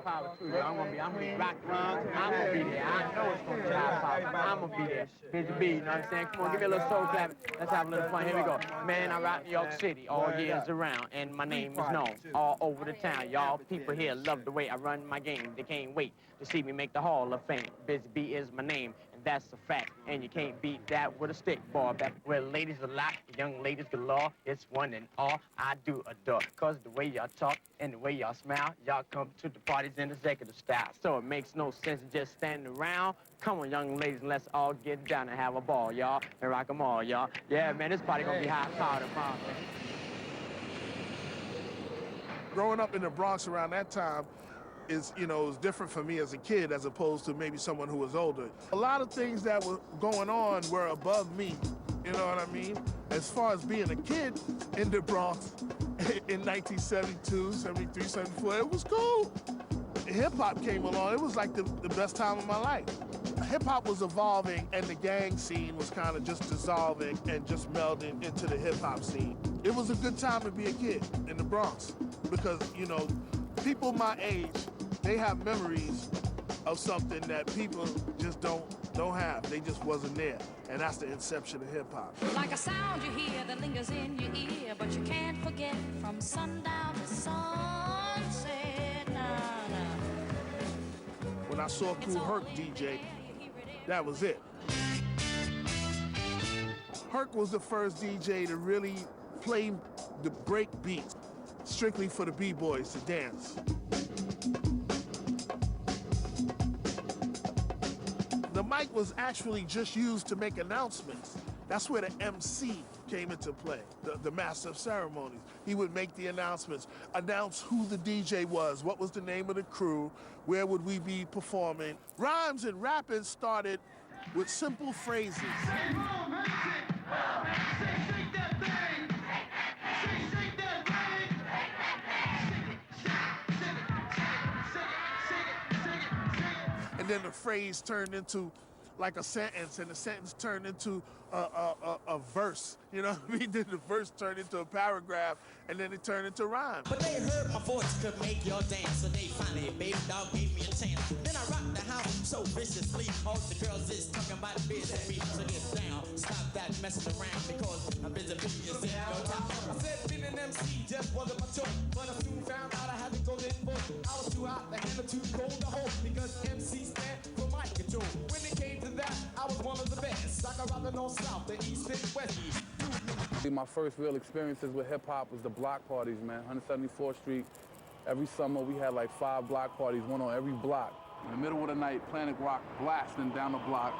power too. I'm gonna be rocking. I'm gonna be there. I know it's gonna be high power. I'm gonna be there. Busy B, you know what I'm saying? Come on, give me a little soul clap. Let's have a little fun. Here we go. Man, I rock New York City all years around, and my name is known all over the town. Y'all people here love the way I run my game. They can't wait to see me make the Hall of Fame. Busy B is my name, and that's a fact. And you can't beat that with a stick, boy. Back where ladies a lot, young ladies galore. It's one and all I do adore. Cause the way y'all talk and the way y'all smile, y'all come to the parties in executive style. So it makes no sense to just stand around. Come on, young ladies, let's all get down and have a ball, y'all. And rock 'em all, y'all. Yeah, man, this party gonna be high power tomorrow, man. Growing up in the Bronx around that time is, you know, is different for me as a kid as opposed to maybe someone who was older. A lot of things that were going on were above me, you know what I mean? As far as being a kid in the Bronx in 1972, 73, 74, it was cool. Hip-hop came along, it was like the best time of my life. Hip-hop was evolving and the gang scene was kind of just dissolving and just melding into the hip-hop scene. It was a good time to be a kid in the Bronx because, you know, people my age, they have memories of something that people just don't have. They just wasn't there. And that's the inception of hip-hop. Like a sound you hear that lingers in your ear, but you can't forget from sundown to sunset. Nah, nah. When I saw Kool Herc DJ, that was it. Herc was the first DJ to really play the break beats strictly for the B-boys to dance. The mic was actually just used to make announcements. That's where the MC came into play, the master of ceremonies. He would make the announcements, announce who the DJ was, what was the name of the crew, where would we be performing. Rhymes and rapping started with simple phrases. And then the phrase turned into like a sentence, and the sentence turned into a verse. You know what I mean? Then the verse turned into a paragraph, and then it turned into rhyme. But they heard my voice could make your dance, so they finally, baby dog, gave me a chance. Then I rocked the house so viciously, all the girls is talking about the business beat. So get down, stop that messing around, because I'm busy is in no time. I said being an MC just wasn't my choice, but I soon found out I had to go this voice. I was too hot, the handle too cold to hold, because MC stand for mic control. When it came to that, I was one of the best. I could rock the north, south, the east, and west. My first real experiences with hip-hop was the block parties, man. 174th Street. Every summer, we had like 5 block parties, one on every block. In the middle of the night, Planet Rock blasting down the block.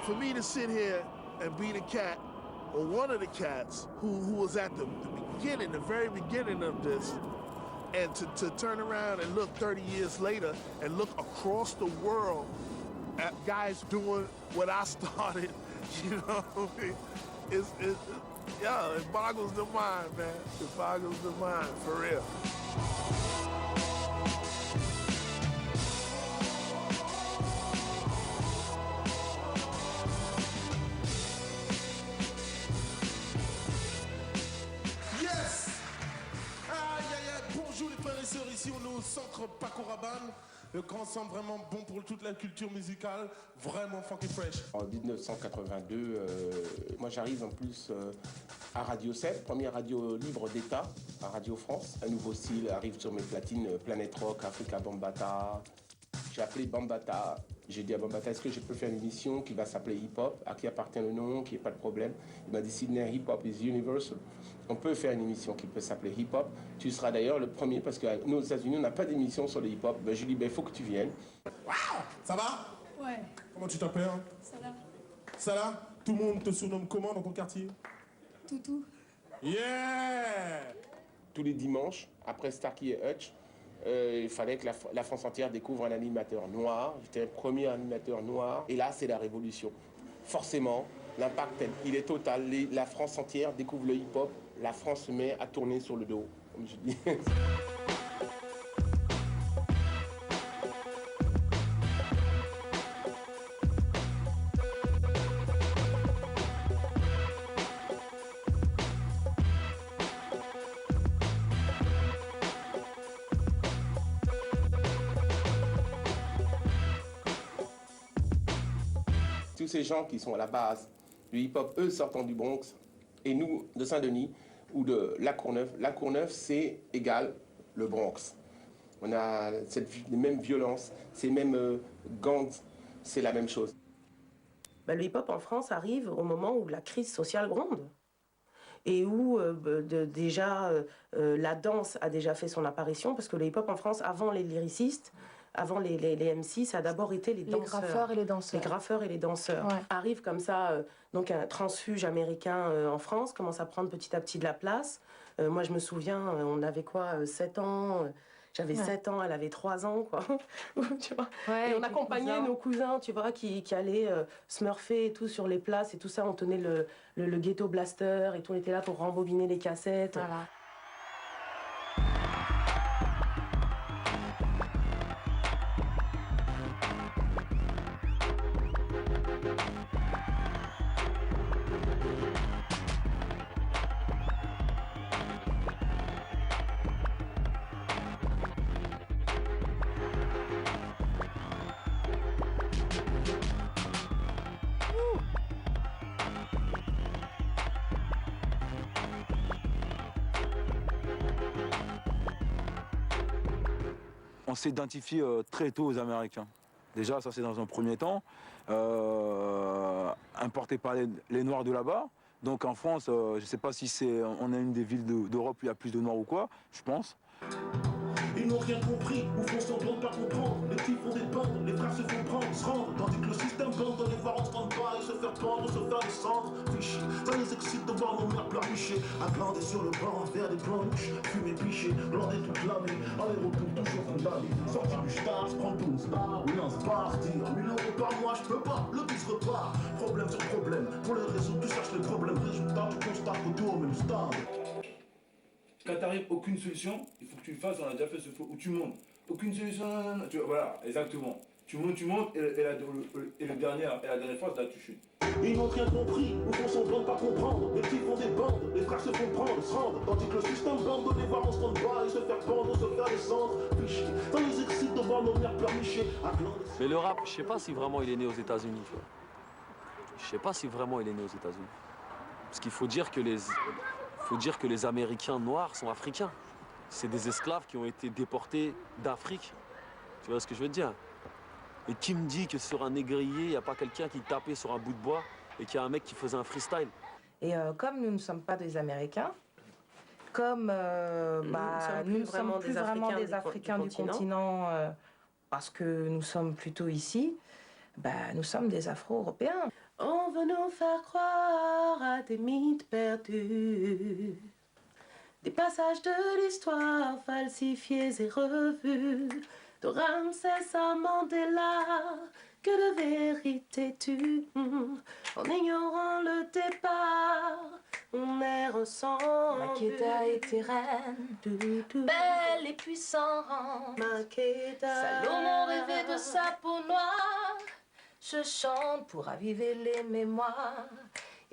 For me to sit here and be the cat, or one of the cats, who was at the beginning, the very beginning of this, and to turn around and look 30 years later and look across the world at guys doing what I started, you know, it boggles the mind, man. It boggles the mind, for real. Yes! Bonjour les frères et sœurs, ici on est au centre Paco Rabanne. Le grand centre vraiment bon pour toute la culture musicale, vraiment funky fresh. En 1982, moi j'arrive en plus à Radio 7, première radio libre d'État à Radio France. Un nouveau style arrive sur mes platines, Planet Rock, Africa Bambata. J'ai appelé Bambata, j'ai dit à Bambata, est-ce que je peux faire une émission qui va s'appeler Hip Hop, à qui appartient le nom, qui n'est pas de problème. Il m'a dit, Sydney, Hip Hop is universal. On peut faire une émission qui peut s'appeler Hip Hop. Tu seras d'ailleurs le premier, parce que nous aux États-Unis, on n'a pas d'émission sur le hip hop. Ben, je lui dis, ben, il faut que tu viennes. Waouh! Ça va? Ouais. Comment tu t'appelles? Salah. Salah? Tout le monde te surnomme comment dans ton quartier? Toutou. Yeah! Tous les dimanches, après Starkey et Hutch, il fallait que la France entière découvre un animateur noir. J'étais le premier animateur noir. Et là, c'est la révolution. Forcément, l'impact, il est total. La France entière découvre le hip-hop. La France se met à tourner sur le dos, comme je dis. Tous ces gens qui sont à la base du hip-hop, eux sortant du Bronx, et nous de Saint-Denis ou de La Courneuve. La Courneuve, c'est égal le Bronx. On a les mêmes violences, ces mêmes gangs, c'est la même chose. Le hip-hop en France arrive au moment où la crise sociale gronde et où la danse a déjà fait son apparition, parce que le hip-hop en France, avant les lyricistes, avant les MC, ça a d'abord été les danseurs. Les graffeurs et les danseurs. Les graffeurs et les danseurs. Ouais. Arrive comme ça, donc un transfuge américain en France, commence à prendre petit à petit de la place. Moi, je me souviens, on avait 7 ans... J'avais 7 ans, elle avait 3 ans, quoi. Tu vois. Ouais, et on accompagnait nos cousins, tu vois, qui allaient smurfer et tout sur les places et tout ça. On tenait le ghetto blaster et tout, on était là pour rembobiner les cassettes. Voilà. On s'identifie très tôt aux Américains. Déjà, ça c'est dans un premier temps, importé par les Noirs de là-bas. Donc en France, je ne sais pas si on est une des villes d'Europe où il y a plus de Noirs ou quoi, je pense. Ils n'ont rien compris, ou font semblant de pas comprendre. Les petits font des bandes, les frères se font prendre, se rendre. Tandis que le système bande de les voir en stand-by, se faire pendre, se faire descendre. Fichi, ça les excite de voir nos mères pleurnicher. À glander sur le banc, vers des planches, fumer, picher, glander toute l'année. Aller-retour toujours condamné. Sortir du star, se prendre 12 bars, oui, on se partir. 1000 € par mois, je peux pas, le bus repart. Problème sur problème, pour les réseaux, tu cherches les problèmes. Résultat, tu constates que tu es au même stade. Quand t'arrives aucune solution, il faut que tu le fasses, on a déjà fait ce faux, où tu montes. Aucune solution, tu vois, voilà, exactement. Tu montes, et la dernière phase, là, tu chutes. Ils n'ont rien compris, ou font semblant de pas comprendre. Les petits font des bandes, les frères se font prendre, se rendre. Tandis que le système bande de les voir en stand-by, se faire pendre, se faire descendre. Fichi, ça les excite de voir nos mères pleurnicher. Mais le rap, je sais pas si vraiment il est né aux États-Unis, tu vois. Je sais pas si vraiment il est né aux États-Unis. Parce qu'il faut dire que les Américains noirs sont africains. C'est des esclaves qui ont été déportés d'Afrique. Tu vois ce que je veux te dire? Et qui me dit que sur un négrier, il n'y a pas quelqu'un qui tapait sur un bout de bois et qu'il y a un mec qui faisait un freestyle? Et comme nous ne sommes pas des Américains, comme nous ne sommes plus vraiment des Africains du continent, parce que nous sommes plutôt ici, nous sommes des Afro-Européens. On veut nous faire croire à des mythes perdus, des passages de l'histoire falsifiés et revus, de Ramsès à Mandela, que de vérité tue. En ignorant le départ, on erre sans Makeda était reine, belle et puissante. Makeda. Salomon rêvait de sa peau noire. Je chante pour raviver les mémoires,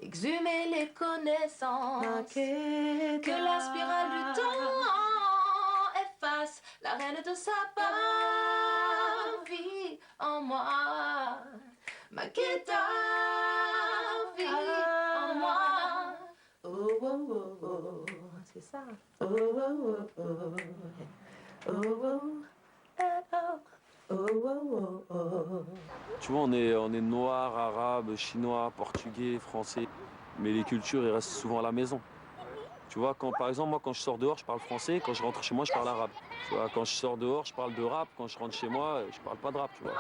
exhumer les connaissances. Makeda. Que la spirale du temps efface la reine de sa vie en moi. Makeda vit en moi. Oh, oh, oh, oh. C'est ça. Oh, oh, oh, oh. Oh, oh, oh. Oh, oh, oh, oh. Tu vois, on est noir, arabe, chinois, portugais, français. Mais les cultures, elles restent souvent à la maison. Tu vois, par exemple, moi, quand je sors dehors, je parle français. Quand je rentre chez moi, je parle arabe. Tu vois, quand je sors dehors, je parle de rap. Quand je rentre chez moi, je parle pas de rap, tu vois.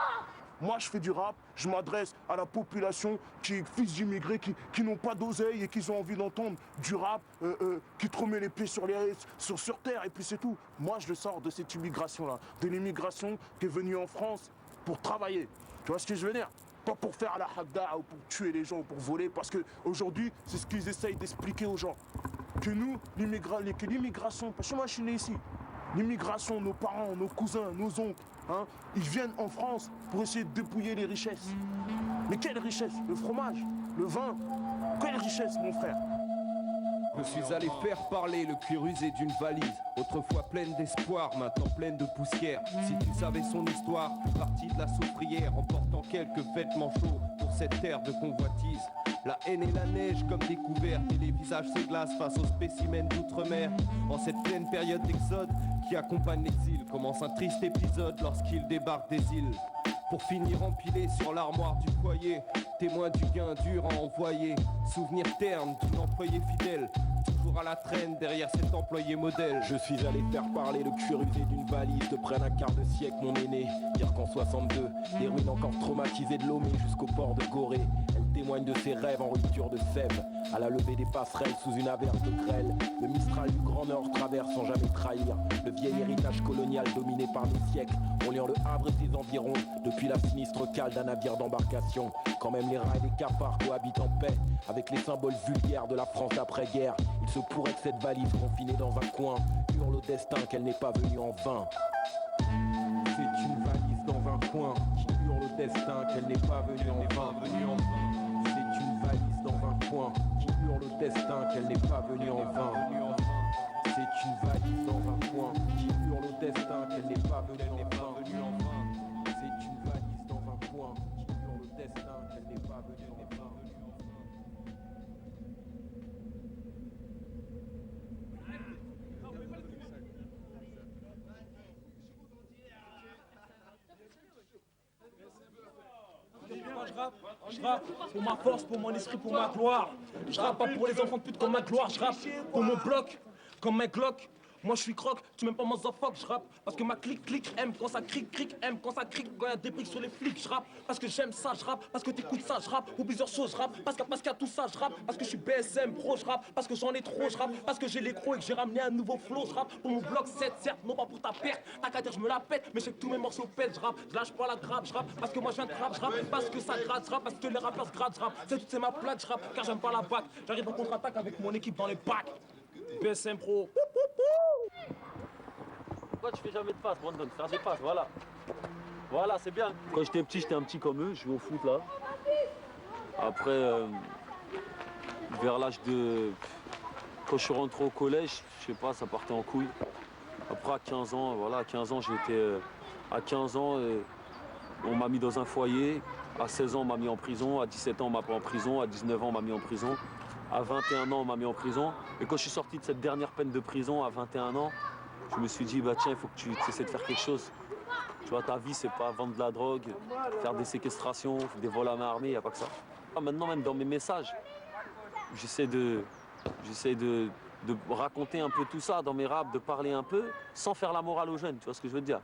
Moi, je fais du rap, je m'adresse à la population qui est fils d'immigrés, qui n'ont pas d'oseille et qui ont envie d'entendre du rap, qui te remet les pieds sur terre, et puis c'est tout. Moi, je sors de cette immigration-là, de l'immigration qui est venue en France pour travailler. Tu vois ce que je veux dire? Pas pour faire la hadda ou pour tuer les gens ou pour voler, parce qu'aujourd'hui, c'est ce qu'ils essayent d'expliquer aux gens. Que nous, l'immigration, parce que moi, je suis né ici. L'immigration, nos parents, nos cousins, nos oncles, hein, ils viennent en France pour essayer de dépouiller les richesses. Mais quelle richesse? Le fromage, le vin, quelle richesse, mon frère? Je suis allé faire parler le cuir usé d'une valise, autrefois pleine d'espoir, maintenant pleine de poussière. Si tu savais son histoire, partie de la soufrière, emportant quelques vêtements chauds pour cette terre de convoitise. La haine et la neige comme découverte, et les visages se glacent face aux spécimens d'outre-mer. En cette pleine période d'exode qui accompagne l'exil, commence un triste épisode lorsqu'il débarque des îles. Pour finir empilé sur l'armoire du foyer, témoin du gain dur à envoyer. Souvenir terne d'une employée fidèle, toujours à la traîne derrière cet employé modèle. Je suis allé faire parler le cuir usé d'une valise de près d'un quart de siècle, mon aîné. Dire qu'en 62, des ruines encore traumatisées de Lomé jusqu'au port de Gorée. Elle témoigne de ses rêves en rupture de sève, à la levée des passerelles sous une averse de grêle. Le Mistral du Grand Nord traverse sans jamais trahir le vieil héritage colonial dominé par des siècles, reliant le Havre et ses environs depuis la sinistre cale d'un navire d'embarcation. Quand même les rats et les cafards cohabitent en paix avec les symboles vulgaires de la France d'après-guerre, il se pourrait que cette valise confinée dans un coin hurle au destin qu'elle n'est pas venue en vain. C'est une valise dans un coin qui hurle au destin qu'elle n'est pas venue en vain. C'est une valise dans un coin qui hurle au destin qu'elle n'est pas venue en vain. C'est une valise dans un coin qui hurle au destin qu'elle n'est pas venue en vain. C'est une valise dans un coin qui hurle au destin qu'elle n'est pas venue en vain. Je rappe pour ma force, pour mon esprit, pour ma gloire. Je rappe pas pour les enfants de pute comme ma gloire. Je rappe pour mon bloc, comme mes Glock. Moi je suis croque, tu m'aimes pas mon fuck, je rappe parce que ma clique aime quand ça cric, aime quand ça cric, quand y'a des briques sur les flics, je rappe parce que j'aime ça, je rappe parce que t'écoutes ça, je rappe pour plusieurs choses, je rappe parce qu'il y a tout ça, je rappe parce que je suis BSM pro, je rappe parce que j'en ai trop, je rappe parce que j'ai les crocs et que j'ai ramené un nouveau flow, je rappe pour mon bloc 7, certes, non pas pour ta perte, t'as qu'à dire je me la pète, mais j'ai que tous mes morceaux pètent, je rappe, je lâche pas la grappe, je rappe parce que moi je viens de rap, je rappe parce que ça gratte, je rappe parce que les rappeurs se grattent, je rappe, c'est ma plaque, je rappe car j'aime pas la bac, j'arrive en contre-attaque avec mon équipe dans les packs, BSM pro. Pourquoi tu fais jamais de passe, Brandon? Faire des passes, voilà. Voilà, c'est bien. Quand j'étais petit un petit comme eux, je jouais au foot là. Après, vers l'âge de... Quand je suis rentré au collège, je sais pas, ça partait en couille. Après, à 15 ans, voilà, à 15 ans, j'étais... À 15 ans, on m'a mis dans un foyer. À 16 ans, on m'a mis en prison. À 17 ans, on m'a pas en prison. À 19 ans, on m'a mis en prison. À 21 ans, on m'a mis en prison. Et quand je suis sorti de cette dernière peine de prison, à 21 ans, je me suis dit, bah tiens, il faut que tu essaies de faire quelque chose. Tu vois, ta vie, c'est pas vendre de la drogue, faire des séquestrations, des vols à main armée, il n'y a pas que ça. Maintenant, même dans mes messages, j'essaie de raconter un peu tout ça dans mes raps, de parler un peu, sans faire la morale aux jeunes, tu vois ce que je veux te dire.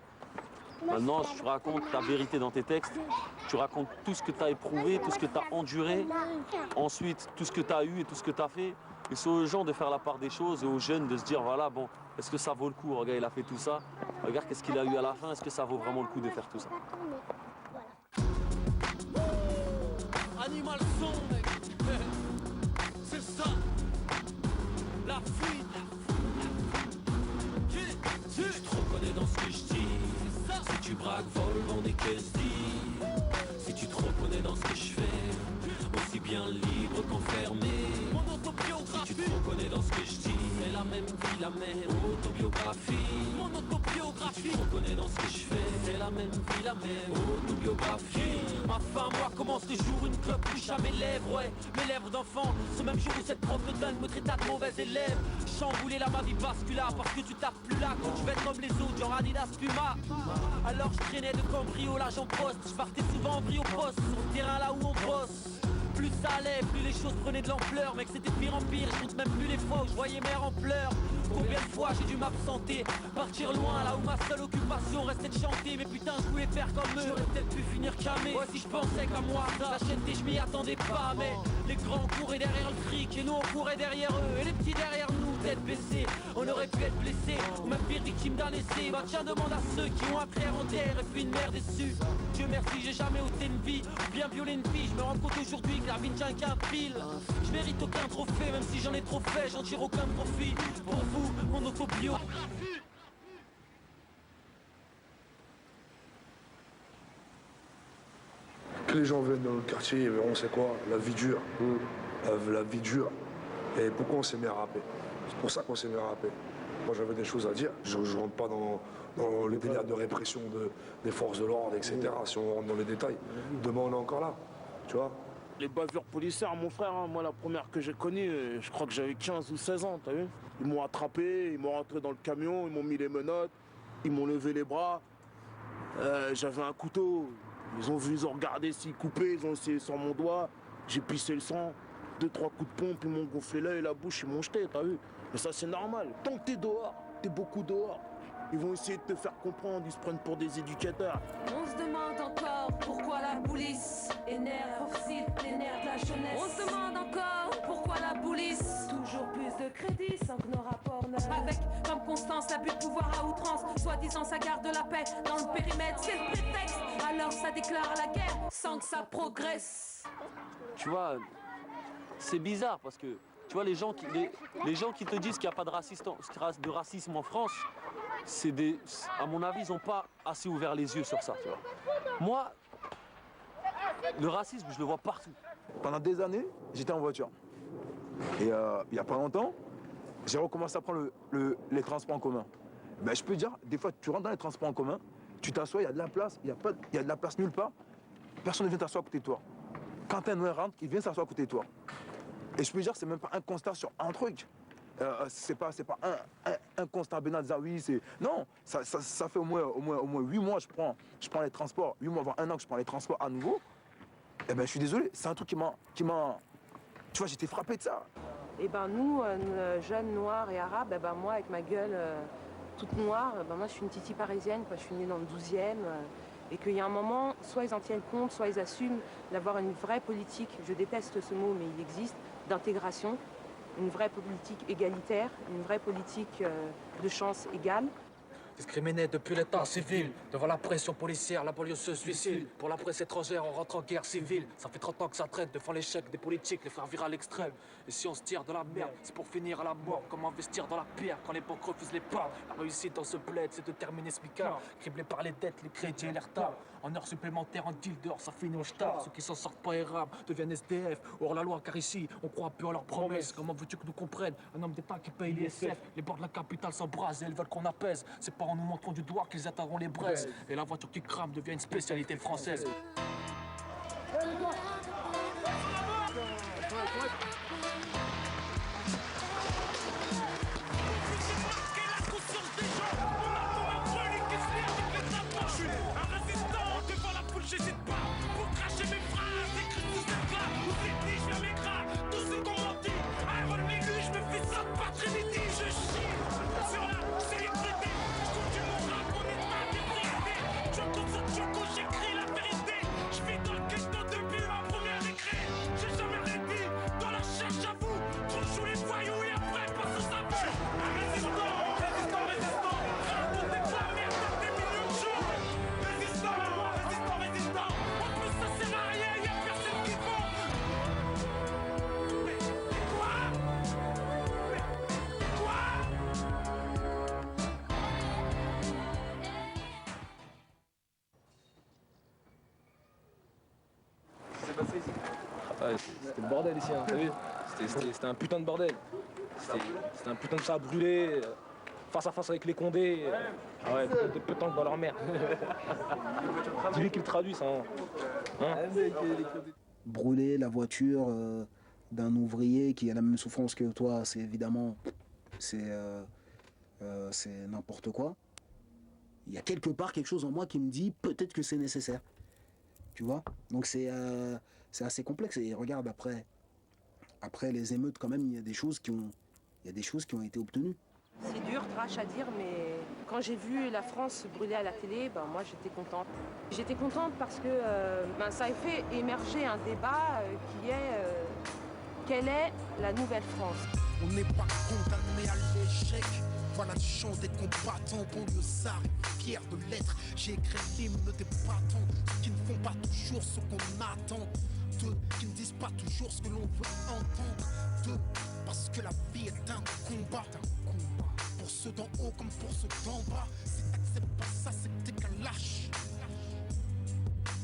Maintenant, tu racontes ta vérité dans tes textes, tu racontes tout ce que tu as éprouvé, tout ce que tu as enduré, ensuite tout ce que tu as eu et tout ce que tu as fait. Et c'est aux gens de faire la part des choses et aux jeunes de se dire, voilà, bon, est-ce que ça vaut le coup? Regarde, il a fait tout ça. Regarde qu'est-ce qu'il a eu à la fin. Est-ce que ça vaut vraiment le coup de faire tout ça? Animal son, mec. C'est ça. La fuite. Si tu te reconnais dans ce que je dis, si tu braques, voles, vends des caisses dits, si tu te reconnais dans ce que je fais, aussi bien libre qu'enfermé. Si tu te reconnais dans ce que je dis, c'est la même vie, la même autobiographie. Mon autobiographie. Si tu te reconnais dans ce que je fais, c'est la même vie, la même autobiographie. Ma fin, moi, commence le jour, une clope touche à mes lèvres, ouais. Mes lèvres d'enfant, ce même jour où cette prof de dingue me traita de mauvais élève. Chamboulé là, ma vie bascula, parce que tu tapes plus là quand tu vas être comme les autres, genre Adidas Puma. Alors je traînais de cambriolage en poste, je partais souvent en brie au poste, sur le terrain là où on bosse. Plus ça allait, plus les choses prenaient de l'ampleur. Mec, c'était de pire en pire, je compte même plus les fois où je voyais mère en pleurs. Combien de fois j'ai dû m'absenter, partir loin là où ma seule occupation restait de chanter. Mais putain, je voulais faire comme eux, j'aurais peut-être pu finir camé. Ouais, si je pensais comme moi, la chaîne je m'y attendais pas. Mais les grands couraient derrière le fric et nous on courait derrière eux. Et les petits derrière nous, tête baissée, on aurait pu être blessés ou même pire victime d'un essai. Bah tiens, demande à ceux qui ont un frère en terre et puis une mère déçue. Dieu merci, j'ai jamais ôté une vie ou bien violé une fille. Je me rends compte aujourd'hui que la vie ne tient qu'un fil. Je mérite aucun trophée, même si j'en ai trop fait, j'en tire aucun profit. Pour vous, mon autobio. Que les gens viennent dans le quartier, ils verront c'est quoi, la vie dure. La vie dure. Et pourquoi on s'est mis à rapper? C'est pour ça qu'on s'est mis à rapper. Moi, j'avais des choses à dire. Je ne rentre pas dans le délire de répression des forces de l'ordre, etc. Si on rentre dans les détails, demain, on est encore là. Tu vois? Les bavures policières, mon frère, hein, moi, la première que j'ai connue, je crois que j'avais 15 ou 16 ans, t'as vu? Ils m'ont attrapé, ils m'ont rentré dans le camion, ils m'ont mis les menottes, ils m'ont levé les bras. J'avais un couteau. Ils ont regardé s'ils coupaient, ils ont essayé sur mon doigt. J'ai pissé le sang. 2-3 coups de pompe, ils m'ont gonflé l'œil et la bouche, ils m'ont jeté, t'as vu? Mais ça, c'est normal. Tant que t'es dehors, t'es beaucoup dehors. Ils vont essayer de te faire comprendre, ils se prennent pour des éducateurs. On se demande encore pourquoi la police énerve, cite les nerfs de la jeunesse. On se demande encore pourquoi la police toujours plus de crédit sans que nos rapports ne... Avec comme constance l'abus de pouvoir à outrance, soi-disant ça garde la paix dans le périmètre, c'est le prétexte. Alors ça déclare la guerre sans que ça progresse. Tu vois, c'est bizarre parce que, tu vois, les gens qui te disent qu'il n'y a pas de racisme en France, à mon avis, ils n'ont pas assez ouvert les yeux sur ça, tu vois. Moi, le racisme, je le vois partout. Pendant des années, j'étais en voiture. Et il n'y a pas longtemps, j'ai recommencé à prendre les transports en commun. Ben, je peux dire, des fois, tu rentres dans les transports en commun, tu t'assois, il y a de la place, il y a de la place nulle part, personne ne vient t'asseoir à côté de toi. Quand un noir rentre, il vient s'asseoir à côté de toi. Et je peux dire, c'est même pas un constat sur un truc. C'est pas un constat bénal, ah oui, c'est... Non, ça fait au moins 8 mois je prends les transports, 8 mois, voire 1 an que je prends les transports à nouveau. Eh ben, je suis désolé, c'est un truc qui m'a... Tu vois, j'étais frappé de ça. Et ben nous, jeunes noirs et arabes, ben moi avec ma gueule toute noire, ben moi je suis une titi parisienne, quoi. Je suis née dans le 12e. Et qu'il y a un moment, soit ils en tiennent compte, soit ils assument d'avoir une vraie politique, je déteste ce mot mais il existe, d'intégration, une vraie politique égalitaire, une vraie politique de chance égale. Discriminés depuis l'état civil, devant la pression policière, la banlieue se suicide. Pour la presse étrangère, on rentre en guerre civile. Ça fait 30 ans que ça traite, devant l'échec des politiques, les faire virer à l'extrême. Et si on se tire de la merde, c'est pour finir à la mort. Comme investir dans la pierre quand les banques refusent les pas. La réussite dans ce bled, c'est de terminer ce smicard. Criblé par les dettes, les crédits et les retards. En heures supplémentaires, en deal dehors, ça finit au star. Ceux qui s'en sortent pas érable deviennent SDF. Hors la loi, car ici, on croit peu à leurs promesses. Comment veux-tu que nous comprennent? Un homme d'État qui paye l'ISF. Les bords de la capitale s'embrasent et elles veulent qu'on apaise. C'est pas en nous montrant du doigt qu'ils atteindront les braises. Et la voiture qui crame devient une spécialité française. J'hésite pas pour cracher mes phrases, écrites sous cette plat. Où c'est dit, je viens m'écraser, tous ceux qu'on mentit. Iron l'élu, je me fais ça pas Trinity. Je chie sur la célébrité. Je continue mon rap, on est pas débriefé. Choco sur Choco, j'écris la vérité. Je vis dans le ghetto depuis ma première écrit. J'ai jamais rien dit dans la cherche à vous. Trop joue les voyous et après passe aux abus. Un résistant, résistant, résistant. Prends tout tes la merde, t'as des millions de jours. Résistant, résistant, résistant. En plus ça sert à rien, y'a personne qui vend. Mais quoi? Mais quoi? Qu'est-ce qui s'est passé ici? C'était le bordel ici, hein, t'as vu? C'était un putain de bordel. C'était un putain de ça à brûler, face à face avec les condés. Ah ouais, des pétanques dans leur mère. Dis-lui qu'il me traduit ça. Hein? Brûler la voiture d'un ouvrier qui a la même souffrance que toi, c'est évidemment c'est n'importe quoi. Il y a quelque part quelque chose en moi qui me dit peut-être que c'est nécessaire. Tu vois? Donc c'est assez complexe. Et regarde, après les émeutes, quand même, il y a des choses qui ont été obtenues. C'est dur, trash à dire, mais quand j'ai vu la France brûler à la télé, ben moi j'étais contente. J'étais contente parce que ça a fait émerger un débat qui est quelle est la nouvelle France? On n'est pas condamné à l'échec. Voilà une chance d'être combattant. Banlieusard, fier de l'être. J'ai écrit l'hymne des bâtons. Ceux qui ne font pas toujours ce qu'on attend. Ceux qui ne disent pas toujours ce que l'on veut entendre. Ceux parce que la vie est un combat. Pour ceux d'en haut comme pour ceux d'en bas. Si t'acceptes pas ça, c'est que t'es qu'un lâche.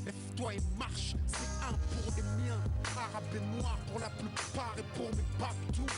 Lève-toi et marche. C'est un pour les miens. Arabes et noirs pour la plupart et pour mes babtous.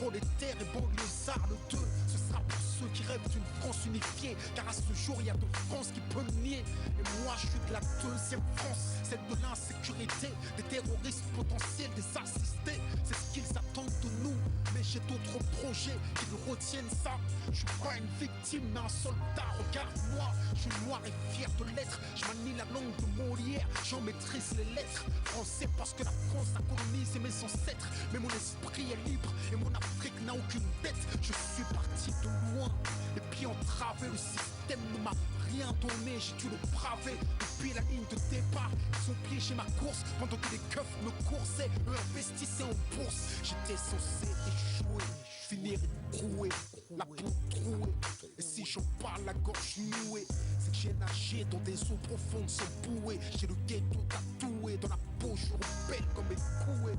prolétaires et banlieusards, le 2, ce sera pour ceux qui rêvent d'une France unifiée. Car à ce jour, il y a de France qui peut le nier. Et moi, je suis de la deuxième France, celle de l'insécurité, des terroristes potentiels, des assistés. C'est ce qu'ils attendent de nous. Mais j'ai d'autres projets qui nous retiennent ça. Je suis pas une victime, mais un soldat. Regarde-moi, je suis noir et fier de l'être. Je manie la langue de Molière, j'en maîtrise les lettres. Français parce que la France a colonisé mes ancêtres. Mais mon esprit est libre et mon Afrique n'a aucune dette. Je suis parti de loin, les pieds entravés. Le système ne m'a rien donné, j'ai dû le braver. Depuis la ligne de départ, ils ont piégé ma course pendant que les keufs me coursaient, eux investissaient en bourse. J'étais censé échouer, je finirai troué, la peau trouée. Et si j'en parle la gorge nouée, c'est que j'ai nagé dans des eaux profondes sans bouée. J'ai le ghetto tatoué dans la peau, je rebelle comme écoué.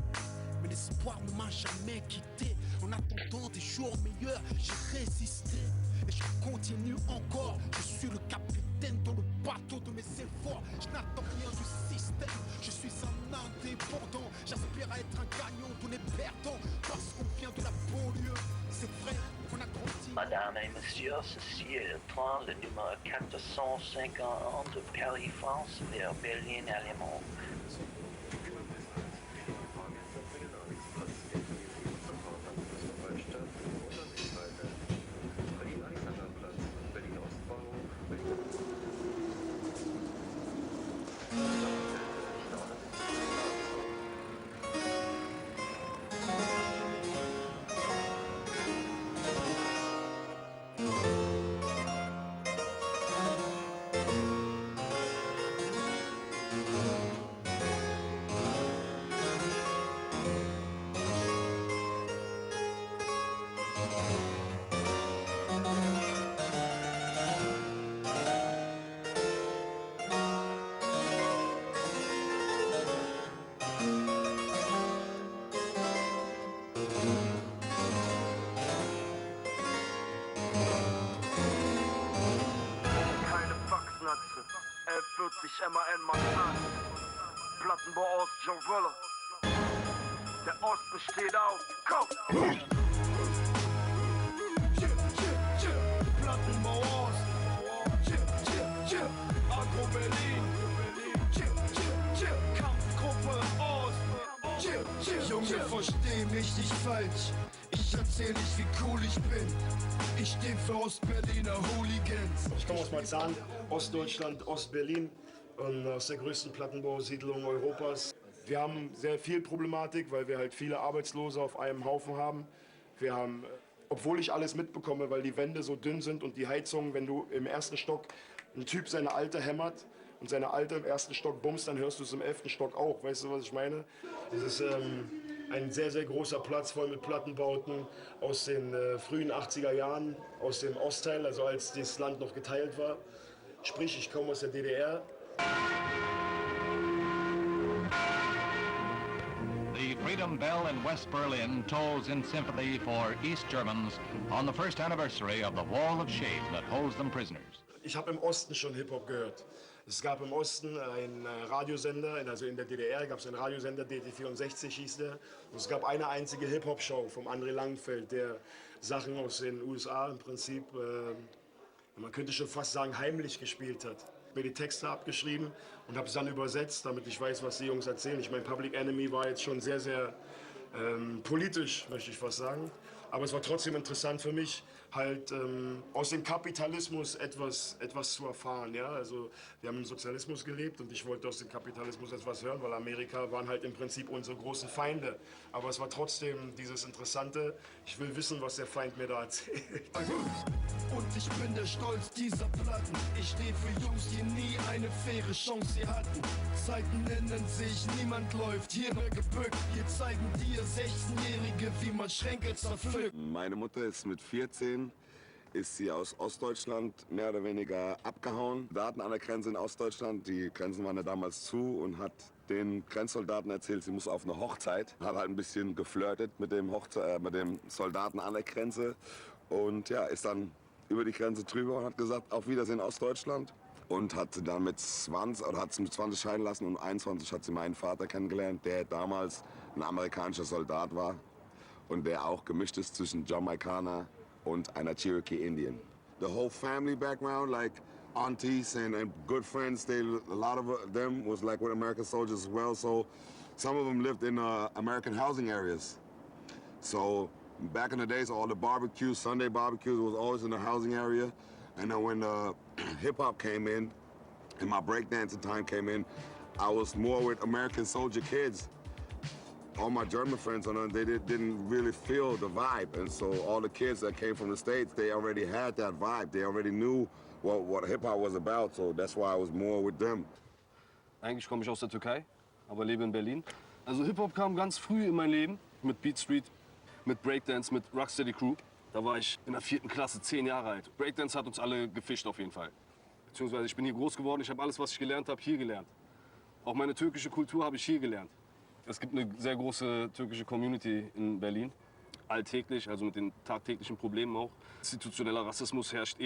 Mais l'espoir ne m'a jamais quitté. En attendant des jours meilleurs, j'ai résisté. Et je continue encore. Je suis le capitaine dans le bateau de mes efforts. Je n'attends rien du système. Je suis un indépendant. J'aspire à être un gagnant, on est perdant. Parce qu'on vient de la banlieue. C'est vrai qu'on a grandi. Madame et monsieur, ceci est le train, le numéro 450 de Paris, France, vers Berlin, Allemagne. MAN Mann, Plattenbau Ost, John Wöller. Der Osten steht auf, komm! Plattenbau Ost, Agro Berlin, Kampfgruppe Ost. Junge, versteh mich nicht falsch. Ich erzähl nicht, wie cool ich bin. Ich steh für Ostberliner Hooligans. Ich komme aus Marzahn, Ostdeutschland, Ostberlin. Und aus der größten Plattenbausiedlung Europas. Wir haben sehr viel Problematik, weil wir halt viele Arbeitslose auf einem Haufen haben. Wir haben, obwohl ich alles mitbekomme, weil die Wände so dünn sind und die Heizung, wenn du im ersten Stock ein Typ seine Alte hämmert und seine Alte im ersten Stock bummst, dann hörst du es im 11. Stock auch. Weißt du, was ich meine? Es ist ein sehr, sehr großer Platz voll mit Plattenbauten aus den frühen 80er Jahren, aus dem Ostteil, also als das Land noch geteilt war. Sprich, ich komme aus der DDR. The Freedom Bell in West Berlin tolls in sympathy for East Germans on the first anniversary of the Wall of Shame that holds them prisoners. Ich habe im Osten schon Hip-Hop gehört. Es gab im Osten einen Radiosender, also in der DDR gab es einen Radiosender, DT64 hieß der. Und es gab eine einzige Hip-Hop-Show vom André Langfeld, der Sachen aus den USA im Prinzip, man könnte schon fast sagen, heimlich gespielt hat. Mir die Texte abgeschrieben und habe es dann übersetzt, damit ich weiß, was die Jungs erzählen. Ich meine, Public Enemy war jetzt schon sehr, sehr politisch, möchte ich fast sagen. Aber es war trotzdem interessant für mich, halt aus dem Kapitalismus etwas zu erfahren. Ja? Also wir haben im Sozialismus gelebt und ich wollte aus dem Kapitalismus etwas hören, weil Amerika waren halt im Prinzip unsere großen Feinde. Aber es war trotzdem dieses Interessante, ich will wissen, was der Feind mir da erzählt. Und ich bin der Stolz dieser Platten. Ich stehe für Jungs, die nie eine faire Chance hier hatten. Zeiten ändern sich, niemand läuft hier mehr gebückt. Wir zeigen dir 16-Jährige, wie man Schränke zerpflückt. Meine Mutter ist mit 14, ist sie aus Ostdeutschland mehr oder weniger abgehauen. Soldaten an der Grenze in Ostdeutschland, die Grenzen waren ja damals zu, und hat den Grenzsoldaten erzählt, sie muss auf eine Hochzeit. Hat halt ein bisschen geflirtet mit dem Soldaten an der Grenze und ja, ist dann über die Grenze drüber und hat gesagt, auf Wiedersehen Ostdeutschland. Und hat sie dann mit 20, oder hat sie mit 20 scheiden lassen, und 21 hat sie meinen Vater kennengelernt, der damals ein amerikanischer Soldat war. und der auch gemischt ist zwischen Jamaikaner und einer Cherokee Indian. The whole family background, like aunties and good friends, a lot of them was like with American soldiers as well. So some of them lived in American housing areas. So back in the days, all the barbecues, Sunday barbecues, was always in the housing area. And then when hip-hop came in and my breakdancing time came in, I was more with American soldier kids. All my German friends, they didn't really feel the vibe. And so all the kids that came from the States, they already had that vibe. They already knew what hip-hop was about. So that's why I was more with them. Eigentlich komme ich aus der Türkei, aber lebe in Berlin. Also Hip-Hop kam ganz früh in mein Leben mit Beat Street, mit Breakdance, mit Rocksteady Crew. Da war ich in der 4. Klasse 10 Jahre alt. Breakdance hat uns alle gefischt auf jeden Fall. Beziehungsweise ich bin hier groß geworden, ich habe alles, was ich gelernt habe, hier gelernt. Auch meine türkische Kultur habe ich hier gelernt. Es gibt eine sehr große türkische Community in Berlin. Alltäglich, also mit den tagtäglichen Problemen auch. Institutioneller Rassismus herrscht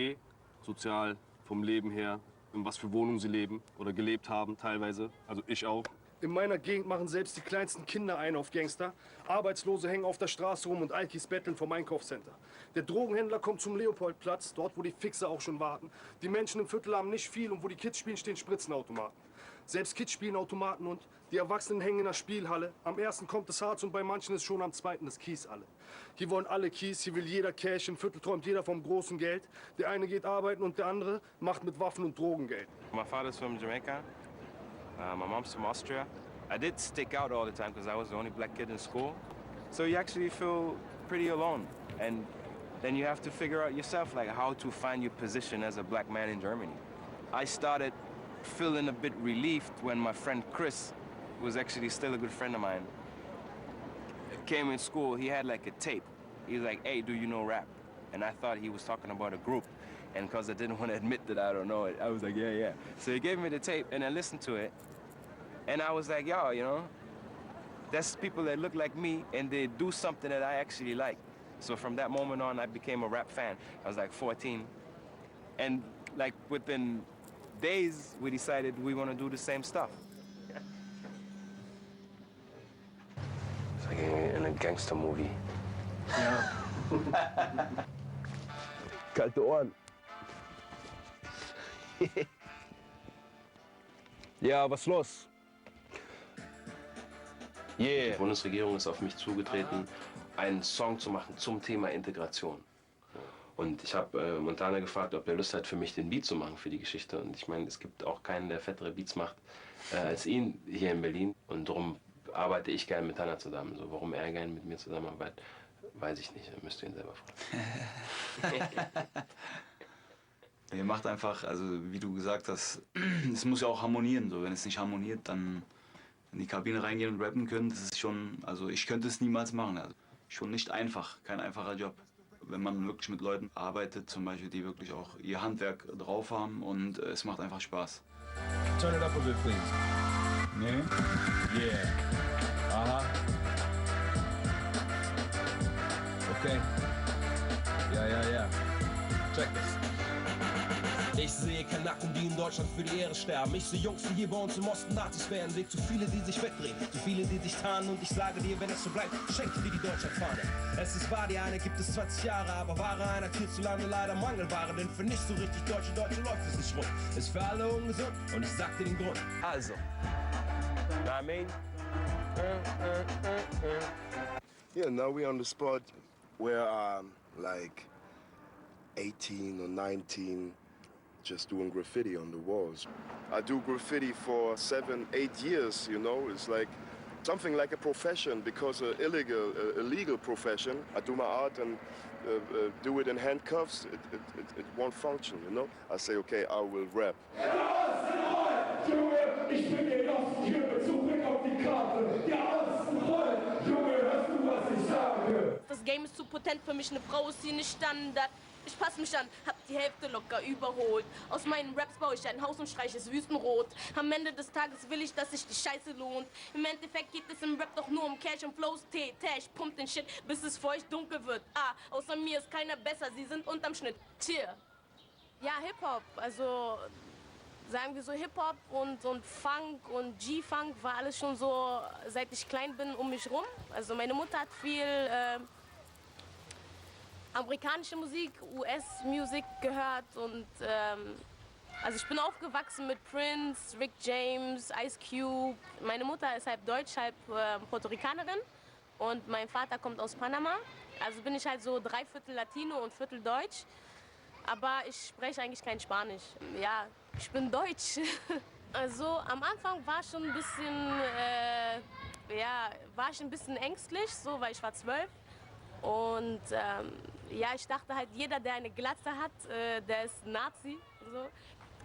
sozial, vom Leben her, in was für Wohnungen sie leben oder gelebt haben teilweise. Also ich auch. In meiner Gegend machen selbst die kleinsten Kinder einen auf Gangster. Arbeitslose hängen auf der Straße rum und Alkis betteln vom Einkaufscenter. Der Drogenhändler kommt zum Leopoldplatz, dort wo die Fixer auch schon warten. Die Menschen im Viertel haben nicht viel und wo die Kids spielen, stehen Spritzenautomaten. Selbst Kids spielen Automaten und die Erwachsenen hängen in der Spielhalle. Am 1. kommt das Harz und bei manchen ist schon am 2. das Kies alle. Hier wollen alle Kies, hier will jeder Cash, im Viertel träumt jeder vom großen Geld. Der eine geht arbeiten und der andere macht mit Waffen und Drogen Geld. My father's from Jamaica. My mom's from Austria. I did stick out all the time because I was the only black kid in school. So you actually feel pretty alone. And then you have to figure out yourself like how to find your position as a black man in Germany. I started feeling a bit relieved when my friend Chris, who was actually still a good friend of mine, came in school. He had like a tape. He was like, hey, do you know rap? And I thought he was talking about a group. And because I didn't want to admit that I don't know it, I was like, yeah, yeah. So he gave me the tape and I listened to it. And I was like, yo, you know, that's people that look like me and they do something that I actually like. So from that moment on, I became a rap fan. I was like 14. And like within days, we decided we want to do the same stuff. It's like in a gangster movie. Ja. Kalte Ohren. Ja, was los? Yeah. Die Bundesregierung ist auf mich zugetreten, einen Song zu machen zum Thema Integration. Und ich habe Montana gefragt, ob er Lust hat, für mich den Beat zu machen für die Geschichte. Und ich meine, es gibt auch keinen, der fettere Beats macht als ihn hier in Berlin. Und darum arbeite ich gerne mit Montana zusammen. So, warum er gerne mit mir zusammenarbeitet, weiß ich nicht. Müsst ihr ihn selber fragen. Ihr macht einfach, also wie du gesagt hast, es muss ja auch harmonieren. So. Wenn es nicht harmoniert, dann in die Kabine reingehen und rappen können, das ist schon, also ich könnte es niemals machen. Also schon nicht einfach, kein einfacher Job. Wenn man wirklich mit Leuten arbeitet, zum Beispiel, die wirklich auch ihr Handwerk drauf haben und es macht einfach Spaß. Turn it up a bit, please. Yeah? Yeah. Aha. Okay. Ja. Check this. Ich sehe Kanaken, die in Deutschland für die Ehre sterben. Ich sehe Jungs, die hier bei uns im Osten Nazis werden. Sehe zu viele, die sich wegdrehen, zu viele, die sich tarnen. Und ich sage dir, wenn es so bleibt, schenke dir die Deutschlandfahne. Es ist wahr, die eine gibt es 20 Jahre, aber Ware einer hierzulande leider Mangelware. Denn für nicht so richtig Deutsche läuft es nicht rund. Ist für alle ungesund und ich sag dir den Grund. Also, I mean, Yeah, now we're on the spot where I'm like 18 or 19. Just doing graffiti on the walls. I do graffiti for 7-8 years, you know. It's like something like a profession, because a legal profession. I do my art and do it in handcuffs. It won't function, you know. I say, okay, I will rap. Ich bin den Osten, Junge, zurück auf die Karte. Der Osten rollt, Junge, hörst du, was ich sage? Das Game ist zu potent für mich, eine Frau ist hier nicht Standard. Ich passe mich an, hab die Hälfte locker überholt. Aus meinen Raps baue ich ein Haus und streiche es wüstenrot. Am Ende des Tages will ich, dass sich die Scheiße lohnt. Im Endeffekt geht es im Rap doch nur um Cash und Flows. Tash, pumpt den Shit, bis es für euch dunkel wird. Außer mir ist keiner besser, sie sind unterm Schnitt. Cheer. Ja, Hip-Hop, also sagen wir so Hip-Hop und Funk und G-Funk war alles schon so, seit ich klein bin, um mich rum. Also meine Mutter hat viel amerikanische Musik, US-Musik gehört und also ich bin aufgewachsen mit Prince, Rick James, Ice Cube. Meine Mutter ist halb deutsch, halb Puerto Ricanerin und mein Vater kommt aus Panama. Also bin ich halt so 3/4 Latino und Viertel Deutsch. Aber ich spreche eigentlich kein Spanisch. Ja, ich bin Deutsch. Also am Anfang war schon ein bisschen, war ich ein bisschen ängstlich, so, weil ich war 12. Und ja, ich dachte halt, jeder, der eine Glatze hat, der ist Nazi. So.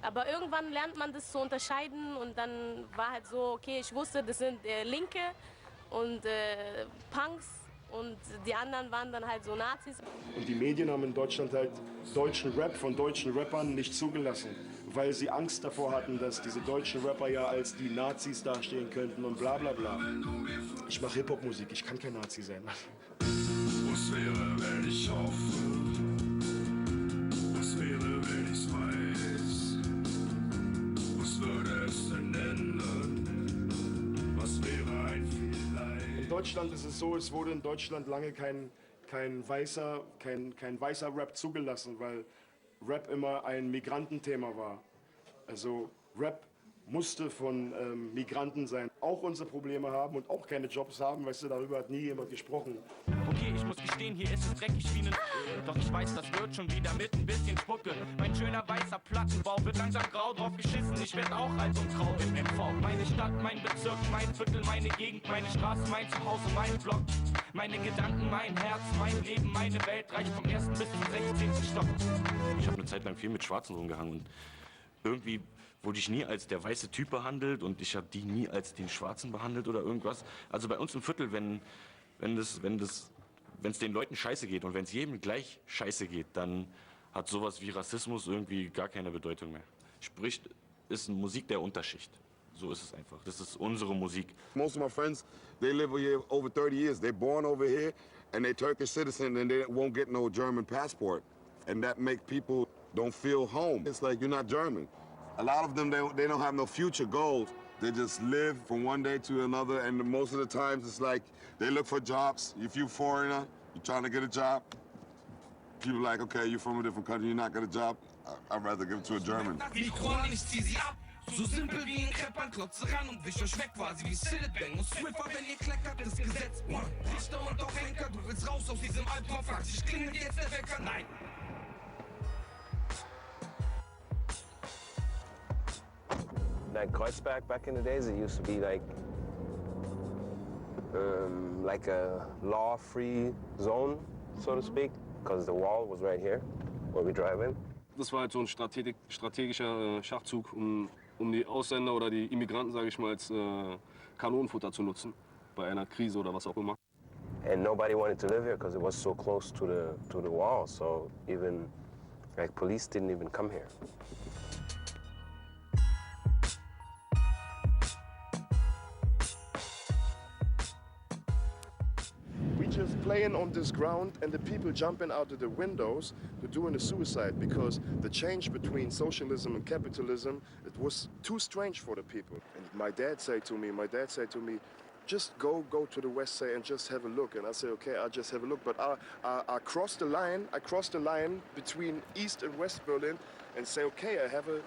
Aber irgendwann lernt man das zu unterscheiden und dann war halt so, okay, ich wusste, das sind Linke und Punks und die anderen waren dann halt so Nazis. Und die Medien haben in Deutschland halt deutschen Rap von deutschen Rappern nicht zugelassen, weil sie Angst davor hatten, dass diese deutschen Rapper ja als die Nazis dastehen könnten und bla bla bla. Ich mache Hip-Hop-Musik, ich kann kein Nazi sein. Was wäre, wenn ich hoffe? Was wäre, wenn ich's weiß? Was würde es denn ändern? Was wäre ein Vielleicht? In Deutschland ist es so, es wurde in Deutschland lange kein weißer Rap zugelassen, weil Rap immer ein Migrantenthema war. Also Rap musste von Migranten sein, auch unsere Probleme haben und auch keine Jobs haben, weißt du, darüber hat nie jemand gesprochen. Okay, ich muss gestehen, hier ist es dreckig wie ne. Doch ich weiß, das wird schon wieder mit ein bisschen Spucke. Mein schöner weißer Plattenbau wird langsam grau, drauf geschissen. Ich werd auch alt und grau im MV. Meine Stadt, mein Bezirk, mein Viertel, meine Gegend, meine Straße, mein Zuhause, mein Block. Meine Gedanken, mein Herz, mein Leben, meine Welt reicht vom 1. bis zum 16. Stock. Ich habe eine Zeit lang viel mit Schwarzen rumgehangen und irgendwie wurde ich nie als der weiße Typ behandelt und ich habe die nie als den Schwarzen behandelt oder irgendwas. Also bei uns im Viertel, wenn es den Leuten scheiße geht und wenn es jedem gleich scheiße geht, dann hat sowas wie Rassismus irgendwie gar keine Bedeutung mehr. Sprich, ist Musik der Unterschicht. So ist es einfach. Das ist unsere Musik. Most of my friends, they live here over 30 years. They're born over here and they're Turkish citizens and they won't get no German passport. And that make people don't feel home. It's like you're not German. A lot of them, they don't have no future goals. They just live from one day to another, and most of the times it's like they look for jobs. If you're foreigner, you're trying to get a job, people are like, okay, you're from a different country, you're not got a job, I'd rather give it to a German. So simpel wie ein Rapper, klotze ran und wisch euch weg quasi wie Silbang und Swiffer, wenn ihr kleckert, das Gesetz. Richter und auch Henker, du willst raus aus diesem Albtraum, fragst dich, klingelt jetzt der Wecker? Nein. Like Kreuzberg back in the days, it used to be like a law-free zone, so to speak, because the wall was right here, where we drive in. Das war halt so ein strategischer Schachzug, um die Ausländer oder die Immigranten, sage ich mal, als Kanonenfutter zu nutzen, bei einer Krise oder was auch immer. And nobody wanted to live here because it was so close to the wall, so even like police didn't even come here. Just playing on this ground and the people jumping out of the windows, they're doing a suicide because the change between socialism and capitalism, it was too strange for the people. And my dad said to me, just go to the West Side and just have a look. And I say, okay, I'll just have a look. But I crossed the line between East and West Berlin and say, okay, I have a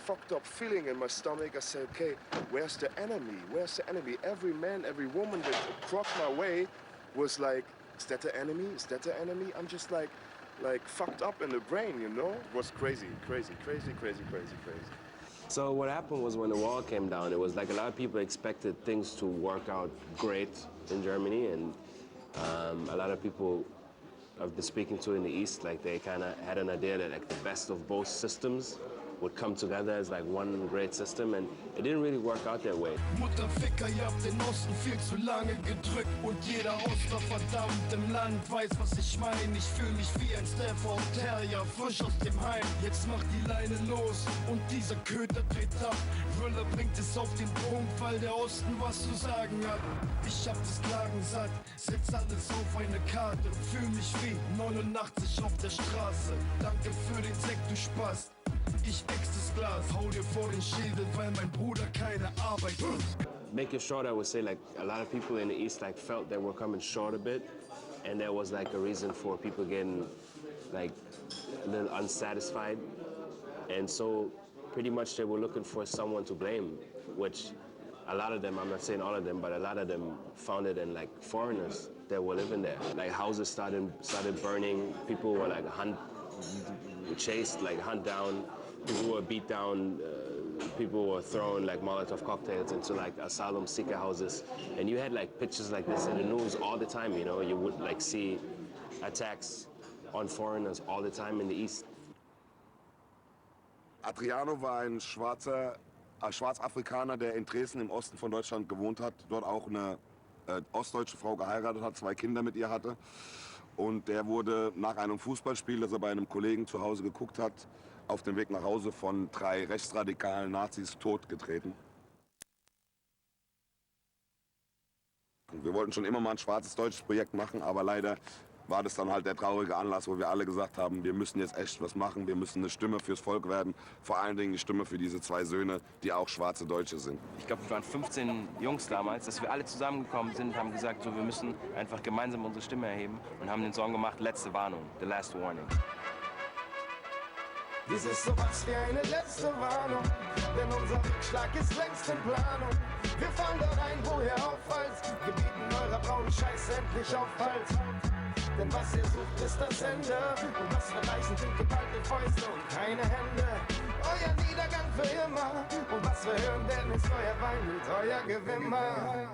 fucked up feeling in my stomach. I say, okay, where's the enemy? Where's the enemy? Every man, every woman that crossed my way was like, is that the enemy? Is that the enemy? I'm just like fucked up in the brain, you know? It was crazy. So what happened was when the wall came down, it was like a lot of people expected things to work out great in Germany, and a lot of people I've been speaking to in the East, like they kind of had an idea that like the best of both systems would come together as like one great system, and it didn't really work out that way. Mutterficker, ihr habt den Osten viel zu lange gedrückt und jeder Oster verdammt im Land weiß, was ich meine. Ich fühl mich wie ein Stafford Terrier, frisch aus dem Heim. Jetzt macht die Leine los und dieser Köter dreht ab. Rüller bringt es auf den Punkt, weil der Osten was zu sagen hat. Ich hab das Klagen satt, setz alles auf eine Karte und fühl mich wie 89 auf der Straße. Danke für den Sekt, du Spaß. Ich ex das Glas, hau dir vor den Schädel, weil mein Bruder keine Arbeit hat. Making short, I would say like a lot of people in the East like felt they were coming short a bit, and there was like a reason for people getting like a little unsatisfied, and so pretty much they were looking for someone to blame, which a lot of them, I'm not saying all of them, but a lot of them found it in like foreigners that were living there. Like houses started burning, people were like chased, like hunt down, people were beat down, people were throwing like Molotov cocktails into like asylum seeker houses, and you had like pictures like this in the news all the time, you know, you would like see attacks on foreigners all the time in the East. Adriano war ein Schwarzafrikaner, der in Dresden im Osten von Deutschland gewohnt hat, dort auch eine ostdeutsche Frau geheiratet hat, 2 Kinder mit ihr hatte. Und der wurde nach einem Fußballspiel, das er bei einem Kollegen zu Hause geguckt hat, auf dem Weg nach Hause von 3 rechtsradikalen Nazis totgetreten. Wir wollten schon immer mal ein schwarzes deutsches Projekt machen, aber leider war das dann halt der traurige Anlass, wo wir alle gesagt haben, wir müssen jetzt echt was machen, wir müssen eine Stimme fürs Volk werden, vor allen Dingen die Stimme für diese 2 Söhne, die auch schwarze Deutsche sind. Ich glaube, wir waren 15 Jungs damals, dass wir alle zusammengekommen sind und haben gesagt, so, wir müssen einfach gemeinsam unsere Stimme erheben und haben den Song gemacht, Letzte Warnung, The Last Warning. Dies ist sowas wie eine letzte Warnung, denn unser Rückschlag ist längst in Planung. Wir fahren da rein, wo ihr auffallt, wir bieten eurer braunen Scheiß endlich Aufhalt. Denn was ihr sucht, ist das Ende, und was wir reichen, sind geballte Fäuste und keine Hände. Euer Niedergang für immer, und was wir hören werden, ist euer Wein und euer Gewimmer.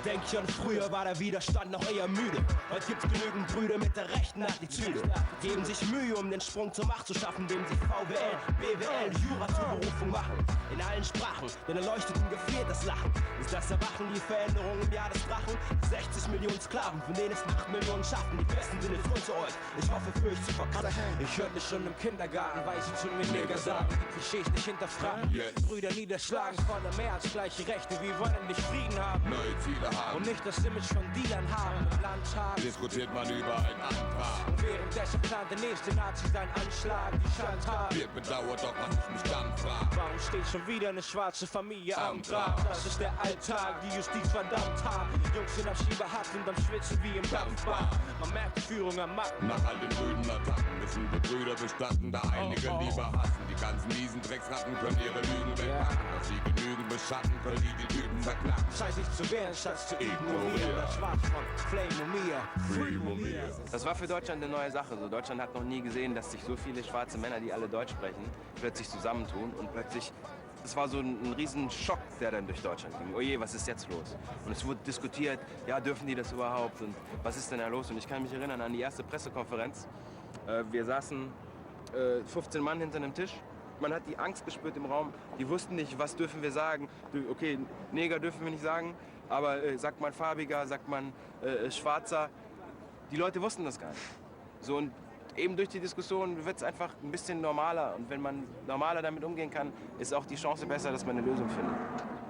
Denk schon, früher war der Widerstand noch eher müde. Heute gibt's genügend Brüder mit der rechten Attitüde. Geben sich Mühe, um den Sprung zur Macht zu schaffen, indem sie VWL, BWL, Jura zur Berufung machen. In allen Sprachen, denn erleuchteten gefriert das Lachen. Ist das Erwachen die Veränderung im Jahr des Drachen? 60 Millionen Sklaven, von denen es 8 Millionen schaffen. Die Besten sind jetzt unter euch, ich hoffe für euch zu verkacken. Ich hörte schon im Kindergarten, weiß ich schon mit Neger sagen. Die Klischees nicht hinterfragen, Brüder niederschlagen, fordern mehr als gleiche Rechte. Wir wollen nicht Frieden haben. Neue Ziele haben. Und nicht das Image von Dealern haben im Landtag. Diskutiert man über einen Antrag. Und währenddessen plant der nächste Nazi seinen Anschlag. Die Schandtat wird bedauert, doch was ich mich dann frag. Warum steht schon wieder eine schwarze Familie am Grab? Das ist der Alltag, die Justiz verdammt hart. Jungs sind am Schieberhaft und am Schwitzen wie im Dampfbad. Man merkt die Führung am Macken. Nach all den blöden Attacken müssen wir Brüder bestanden, da einige lieber hassen. Die ganzen miesen Drecksratten können ihre Lügen wegpacken. Dass sie genügend beschatten, können die Typen verknacken. Scheiß sich zu wehren, statt zu ignorieren. Das Schwarz von Flame. Das war für Deutschland eine neue Sache. So, Deutschland hat noch nie gesehen, dass sich so viele schwarze Männer, die alle Deutsch sprechen, plötzlich zusammentun und plötzlich, es war so ein riesen Schock, der dann durch Deutschland ging. Oh je, was ist jetzt los? Und es wurde diskutiert, ja, dürfen die das überhaupt und was ist denn da los? Und ich kann mich erinnern an die erste Pressekonferenz. Wir saßen 15 Mann hinter einem Tisch. Man hat die Angst gespürt im Raum. Die wussten nicht, was dürfen wir sagen. Okay, Neger dürfen wir nicht sagen, aber sagt man Farbiger, sagt man Schwarzer. Die Leute wussten das gar nicht. So, und eben durch die Diskussion wird es einfach ein bisschen normaler. Und wenn man normaler damit umgehen kann, ist auch die Chance besser, dass man eine Lösung findet.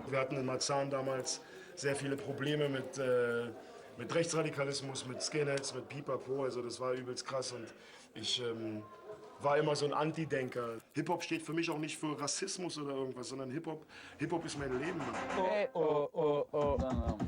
Wir hatten in Marzahn damals sehr viele Probleme mit Rechtsradikalismus, mit Skinheads, mit Pipapo. Also das war übelst krass. Und ich war immer so ein Anti-Denker. Hip-Hop steht für mich auch nicht für Rassismus oder irgendwas, sondern Hip-Hop ist mein Leben. Hey,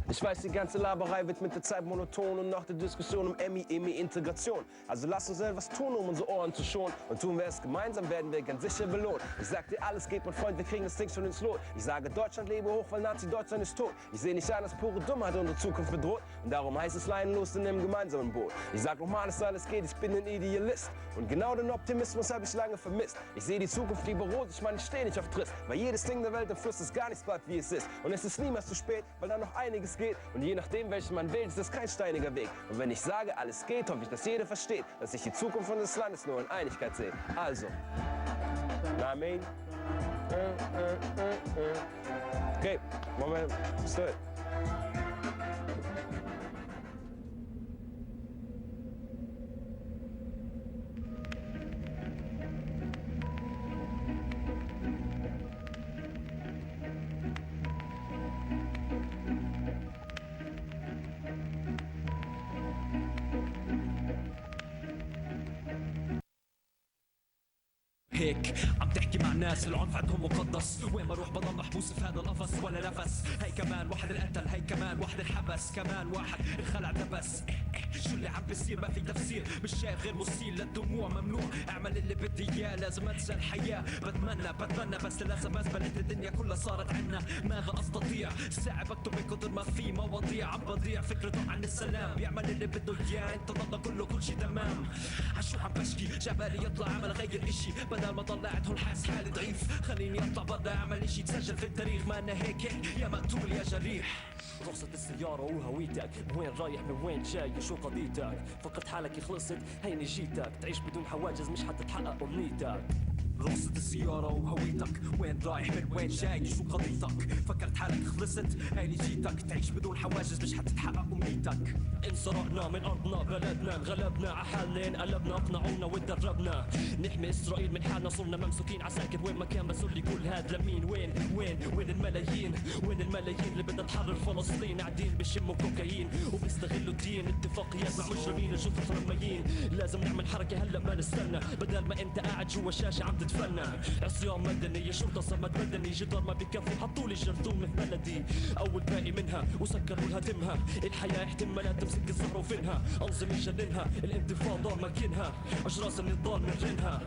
Ich weiß, die ganze Laberei wird mit der Zeit monoton und nach der Diskussion um Emmy-Integration. Also lass uns etwas tun, um unsere Ohren zu schonen. Und tun wir es gemeinsam, werden wir ganz sicher belohnt. Ich sag dir, alles geht, mein Freund, wir kriegen das Ding schon ins Lot. Ich sage, Deutschland lebe hoch, weil Nazi-Deutschland ist tot. Ich sehe nicht an, dass pure Dummheit unsere Zukunft bedroht. Und darum heißt es leinenlos in einem gemeinsamen Boot. Ich sag nochmal, dass alles geht, ich bin ein Idealist. Und genau den Optimismus habe ich lange vermisst. Ich sehe die Zukunft lieber rot, ich meine, ich stehe nicht auf Triss. Weil jedes Ding der Welt im Fluss ist gar nichts bleibt, wie es ist. Und es ist niemals zu spät, weil da noch einiges geht. Und je nachdem, welchen man wählt, ist das kein steiniger Weg. Und wenn ich sage, alles geht, hoffe ich, dass jeder versteht, dass ich die Zukunft unseres Landes nur in Einigkeit sehe. Also, I mean, okay, Moment, let's do it. هيك عم تحكي مع ناس العنف عندهم مقدس، وين ما اروح بضل محبوس في هذا القفص ولا نفس. هي كمان واحد انقتل، هي كمان واحد انحبس، كمان واحد انخلع دبس. شو اللي عم بيصير؟ ما في تفسير، مش شايف غير مثير للدموع. ممنوع اعمل اللي بدي اياه، لازم انسى الحياه. بتمنى بس للاسف اثبتت الدنيا كلها صارت عنا. ماذا استطيع؟ ساعة بكتب من كتر ما في مواضيع عم بضيع. فكرته عن السلام بيعمل اللي بده اياه، انت ضل كل شي تمام. عشو عم بشكي؟ جبالي يطلع عمل غير اشي، بدل ما طلعت هون حاس حالي ضعيف. خليني اطلع برا اعمل اشي تسجل في التاريخ. ما انا هيك يا مقتول يا جريح. رخصة السيارة وهويتك، وين رايح من وين جاي شو قضيتك؟ فكرت حالك خلصت هيني جيتك، تعيش بدون حواجز مش حتتحقق امنيتك. رخصة السيارة وهويتك، وين رايح من وين جاي شو قضيتك؟ فكرت حالك خلصت هيني جيتك، تعيش بدون حواجز مش حتتحقق امنيتك. انسرقنا من ارضنا بلدنا، انغلبنا عحالنا انقلبنا، اقنعونا وتدربنا نحمي اسرائيل من حالنا. صرنا ممسوكين عساكر وين ما كان مسؤول كل هاد لمين؟ وين الملايين؟ وين الملايين اللي بدها تحرر فلسطين؟ قاعدين بيشموا كوكايين وبيستغلوا الدين، اتفاقيات مع مجرمين الجثث رميين. لازم نعمل حركة هلا ما نستنى، بدل ما انت قاعد جوا شاشة عم تتفنى. عصيان مدني، شرطة صمد مدني، جدار ما بكفي حطولي جرثومة في بلدي. اول باقي منها وسكروا لها تمها، الحياة احتمالات تمسك الزهر وفنها. انظمة جننها، الانتفاضة مكينها، اجراس النضال من رنها.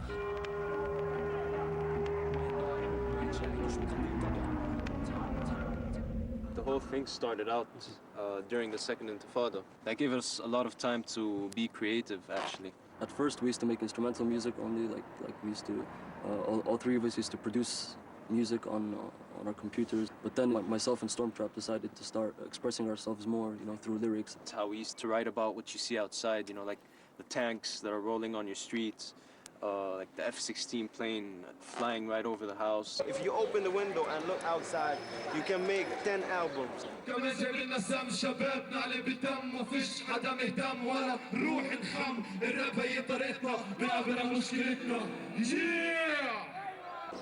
The whole thing started out during the second Intifada. That gave us a lot of time to be creative, actually. At first, we used to make instrumental music only, like we used to, all three of us used to produce music on our computers. But then myself and Stormtrap decided to start expressing ourselves more, through lyrics. It's how we used to write about what you see outside, like the tanks that are rolling on your streets. Like the F-16 plane flying right over the house. If you open the window and look outside, you can make 10 albums.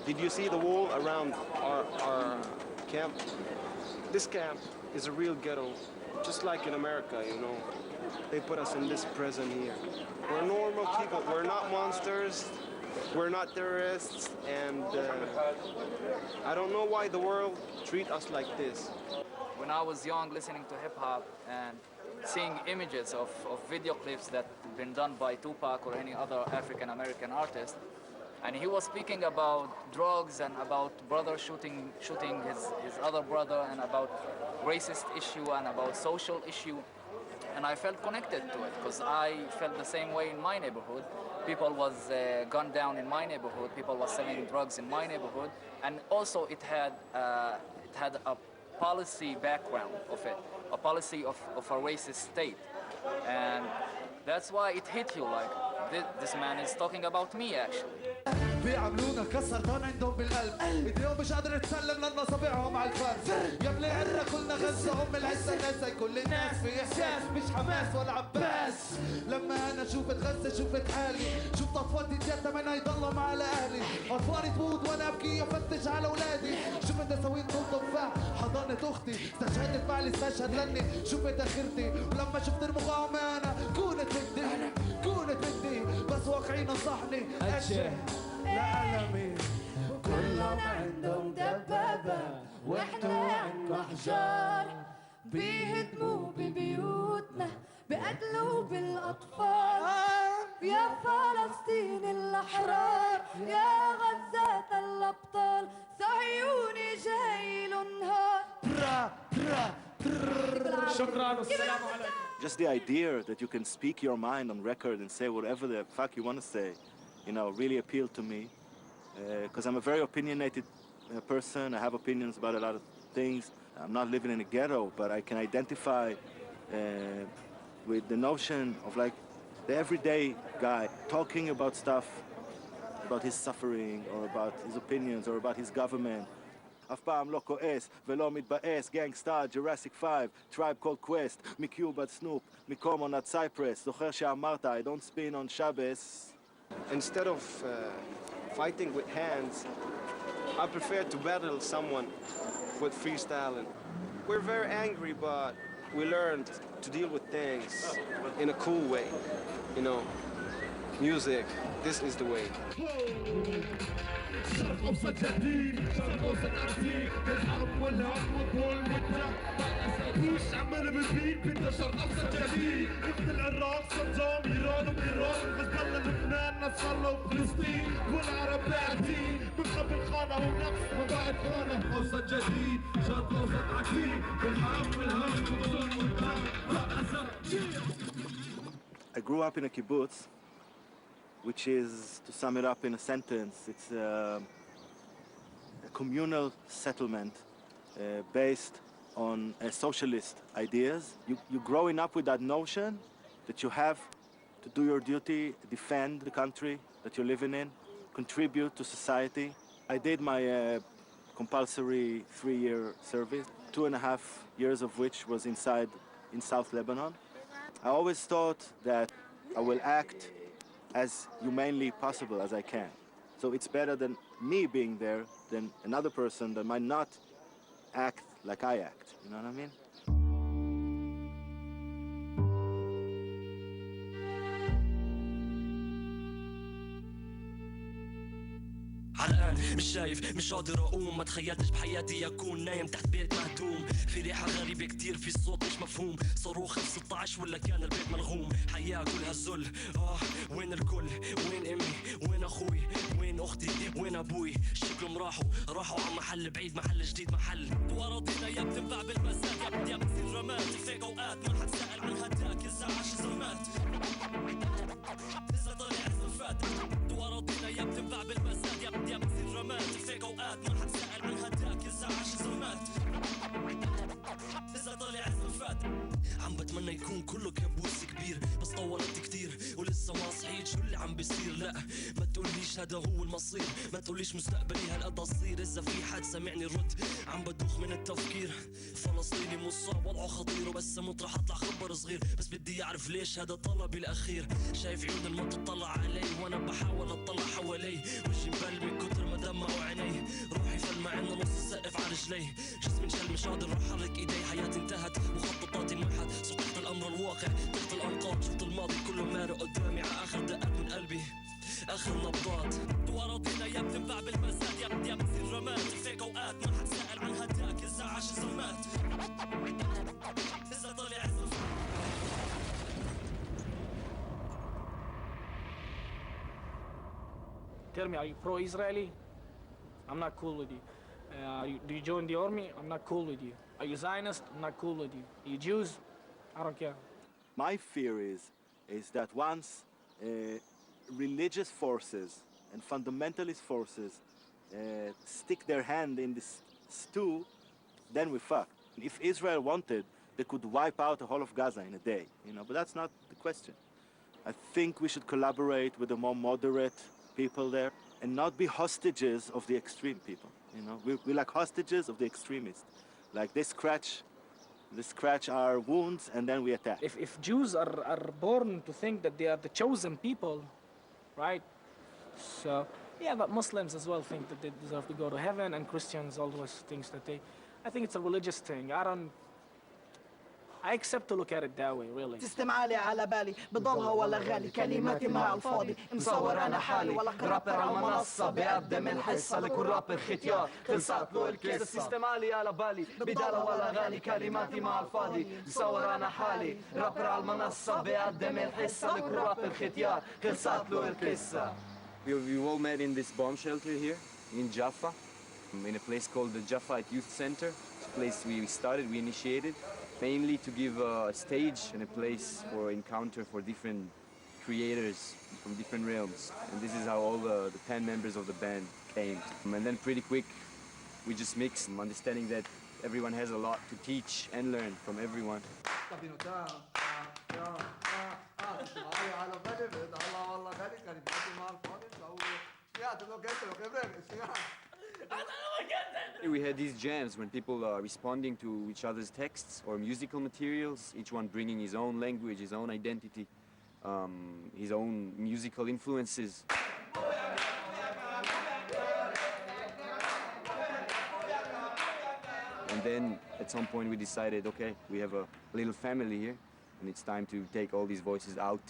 Did you see the wall around our camp? This camp is a real ghetto, just like in America, They put us in this prison here. We're normal people. We're not monsters. We're not terrorists. And I don't know why the world treat us like this. When I was young, listening to hip-hop and seeing images of video clips that had been done by Tupac or any other African-American artist, and he was speaking about drugs and about brother shooting his other brother, and about racist issue and about social issue. And I felt connected to it because I felt the same way in my neighborhood. People was gunned down in my neighborhood. People was selling drugs in my neighborhood, and also it had a policy background of it, a policy of a racist state, and that's why it hit you like this man is talking about me actually. بيعملونا كسرتان عندهم بالقلب، ايديهم مش قادرة تسلم لنا صابعهم على الفرد. يا بلي عنا كلنا غزة ام العزة ناسا، كل الناس في احساس مش حماس ولا عباس. لما انا شوفت غزة شوفت حالي، شفت اطفال تتيتم انا يضلوا مع اهلي، اطفالي تموت وانا ابكي افتش على اولادي. شفت اساوين طول تفاح حضانة اختي، استشهدت فعلي استشهد لاني شفت اخرتي. ولما شفت المقاومة انا كنت بدي بس واقعي نصحني اتشه لعالمي. كلهم عندهم دبابة واحنا عندنا حجار، بيهدموا ببيوتنا بقتلوا بالأطفال. يا فلسطين الأحرار، يا غزة الأبطال، صهيوني جاي له نهار. شكرا والسلام عليكم. Just the idea that you can speak your mind on record and say whatever the fuck you want to say, really appealed to me. Because I'm a very opinionated person. I have opinions about a lot of things. I'm not living in a ghetto, but I can identify with the notion of like the everyday guy talking about stuff, about his suffering or about his opinions or about his government. אף פעם לא כועס ולא מתבאס, גנגסטאר, Jurassic 5, Tribe Called Quest, מקיוב עד סנופ, מקומון עד סייפרס. זוכר שאמרת, I don't spin on Shabbos. Instead of fighting with hands, I prefer to battle someone with freestyling. We're very angry, but we learned to deal with things in a cool way, Music, this is the way. شرق أوسط جديد شرق أوسط أرضي الحرب والهم والظلم والدم وش عمال بالبيت بدنا شرق أوسط جديد مثل العراق صدام إيران وإيران غزة لبنان نصر الله وفلسطين والعرب باعتين بنخبي الخانة ونقص وبعد خانة أوسط جديد شرق أوسط عتيد الحرب والهم والظلم والدم I grew up in a kibbutz, which is, to sum it up in a sentence, it's a communal settlement based on socialist ideas. You're growing up with that notion that you have to do your duty, defend the country that you're living in, contribute to society. I did my compulsory 3-year service, 2.5 years of which was in South Lebanon. I always thought that I will act as humanely possible as I can. So it's better than me being there than another person that might not act like I act. You know what I mean? عرقان مش شايف مش قادر اقوم ما تخيلتش بحياتي اكون نايم تحت بيت مهدوم في ريحه غريبه كتير في صوت مش مفهوم صاروخ 16 ولا كان البيت ملغوم حياه كلها ذل وين الكل وين امي وين اخوي وين اختي وين ابوي شكلهم راحوا على محل بعيد محل جديد محل واراضينا يا بتنباع بالمزاد يا بتصير رماد فيك اوقات ما حد سائل عن هداك اذا عاش اذا مات اذا طلع فات واراضينا يا بتنباع بالمزاد يا بتصير رماد فيك اوقات ما حد سائل عن هداك اذا عاش اذا مات اذا طلع فات عم بتمنى يكون كله كابوس كبير بس طولت كتير ولسه ما صحيت شو اللي عم بيصير لا ما تقوليش هذا هو المصير ما تقوليش مستقبلي هالقد صير اذا في حد سمعني رد عم بدوخ من التفكير فلسطيني مصاب وضعه خطير وبس اموت رح اطلع خبر صغير بس بدي اعرف ليش هذا طلبي الاخير شايف عيون الموت تطلع علي وانا بحاول اطلع حوالي وجهي مبل من كتر ما دمعوا عيني روحي فلمع انه نص السقف على رجلي جسمي انشل مش قادر روح احرك ايدي حياتي انتهت مخططاتي انمحت صرت تحت الامر الواقع تحت الانقاض شفت الماضي كله مارق قدامي على اخر دقات من قلبي اخر نبضات واراضينا يا بتنباع بالمزاد يا بتصير رماد فيك اوقات ما حد سائل عن هداك اذا عاش اذا مات اذا طلع Tell me, are you pro-Israeli? I'm not cool with you. Do you join the army? I'm not cool with you. Are you Zionist? I'm not cool with you. Are you Jews? I don't care. My fear is that once religious forces and fundamentalist forces stick their hand in this stew, then we fucked. If Israel wanted, they could wipe out the whole of Gaza in a day, you know, but that's not the question. I think we should collaborate with the more moderate people there and not be hostages of the extreme people, you know. We're like hostages of the extremists. Like they scratch our wounds and then we attack. If Jews are born to think that they are the chosen people, right? So, yeah, but Muslims as well think that they deserve to go to heaven, and Christians always think that I think it's a religious thing. I accept to look at it that way, really. تستمعالي على بالي بضلها ولا غالي كلماتي مع الفاضي مصور انا حالي ولا رابر على المنصه بقدم الحصه لكل رابر ختيار خلصت له الكيس تستمعالي على بالي بدالها ولا غالي كلماتي مع الفاضي مصور انا حالي رابر على المنصه بقدم الحصه لكل رابر ختيار خلصت له القصه. We've all met in this bomb shelter here in Jaffa, in a place called the Jaffa Youth Center. It's a place we initiated, mainly to give a stage and a place for encounter for different creators from different realms. And this is how all the 10 members of the band came. And then pretty quick, we just mixed, understanding that everyone has a lot to teach and learn from everyone. We had these jams when people are responding to each other's texts or musical materials, each one bringing his own language, his own identity, his own musical influences. And then at some point we decided, okay, we have a little family here and it's time to take all these voices out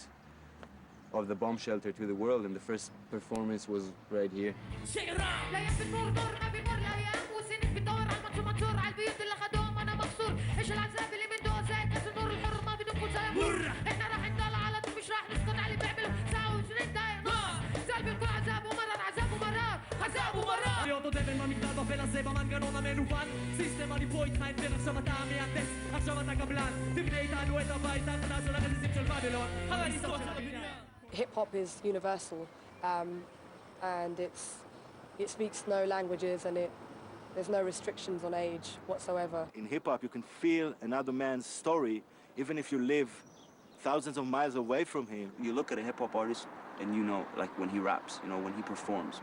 of the bomb shelter to the world, and the first performance was right here. Hip-hop is universal, and it speaks no languages, and there's no restrictions on age whatsoever. In hip-hop, you can feel another man's story, even if you live thousands of miles away from him. You look at a hip-hop artist, and you know, like when he raps, you know, when he performs,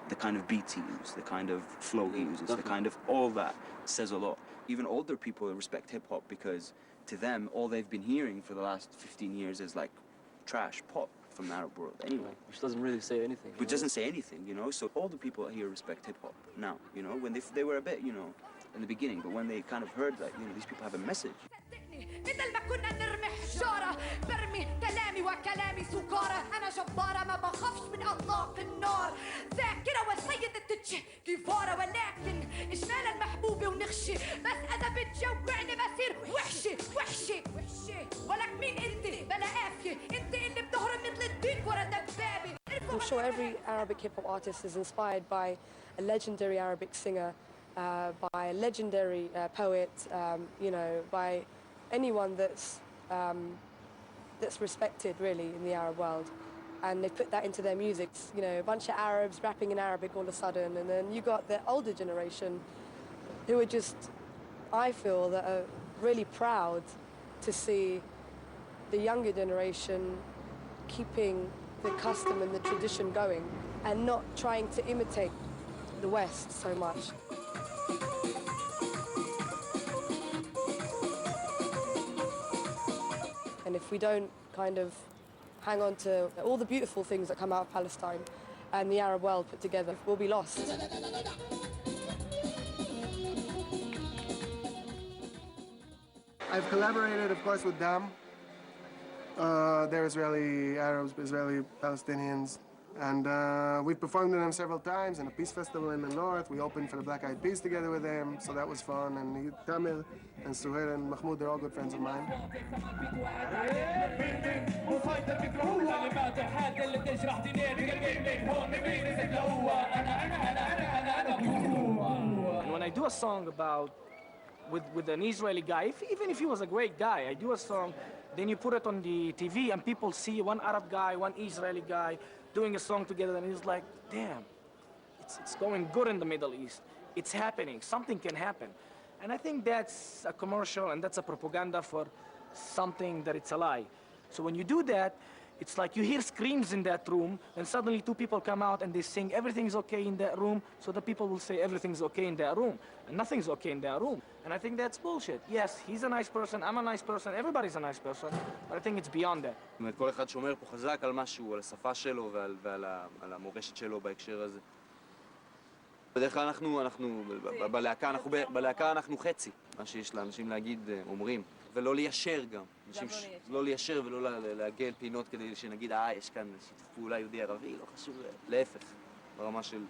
the kind of beats he uses, the kind of flow he uses, the kind of all that says a lot. Even older people respect hip-hop because to them, all they've been hearing for the last 15 years is like trash pop from the Arab world anyway. Which doesn't really say anything. Which doesn't say anything, you know? So all the people here respect hip-hop now, you know? When they were a bit, you know, in the beginning, but when they kind of heard that, you know, these people have a message. مثل ما كنا نرمي حجارة برمي كلامي وكلامي سكارة أنا جبارة ما بخافش من أطلاق النار ذاكرة والسيدة كفارة ولكن إجمال المحبوبة ونخشي بس أنا بتجوعني بصير وحشي وحشي وحشي ولك مين أنت بلا قافية أنت اللي بتهرب مثل الدين ورا دبابة. I'm sure every Arabic hip-hop artist is inspired by a legendary Arabic singer, by a legendary poet, you know, by anyone that's respected really in the Arab world, and they put that into their music. You know, a bunch of Arabs rapping in Arabic all of a sudden, and then you got the older generation who are just, I feel, that are really proud to see the younger generation keeping the custom and the tradition going and not trying to imitate the West so much. And if we don't kind of hang on to all the beautiful things that come out of Palestine and the Arab world put together, we'll be lost. I've collaborated, of course, with them. They're Israeli Arabs, Israeli Palestinians, and we've performed with them several times in a peace festival in the north. We opened for the Black Eyed Peas together with them, so that was fun. And Tamil and Suhair and Mahmoud, they're all good friends of mine. And when I do a song about with an Israeli guy, even if he was a great guy, I do a song, then you put it on the TV and people see one Arab guy, one Israeli guy doing a song together, and it's like, damn, it's going good in the Middle East. It's happening, something can happen. And I think that's a commercial and that's a propaganda for something that it's a lie. So when you do that, it's like you hear screams in that room, and suddenly two people come out and they sing everything's okay in that room, so the people will say everything's okay in that room, and nothing's okay in that room. And I think that's bullshit. Yes, he's a nice person, I'm a nice person, everybody's a nice person, but I think it's beyond that. כל אחד שומר פה חזק על משהו, על השפה שלו ועל המורשת שלו בהקשר הזה. בדרך כלל בלהקה אנחנו חצי, מה שיש לאנשים להגיד אומרים, ולא ליישר גם. לא ליישר ולא להגיע אל פינות כדי שנגיד, יש כאן שיתוף פעולה יהודי-ערבי, לא חשוב, להפך, ברמה של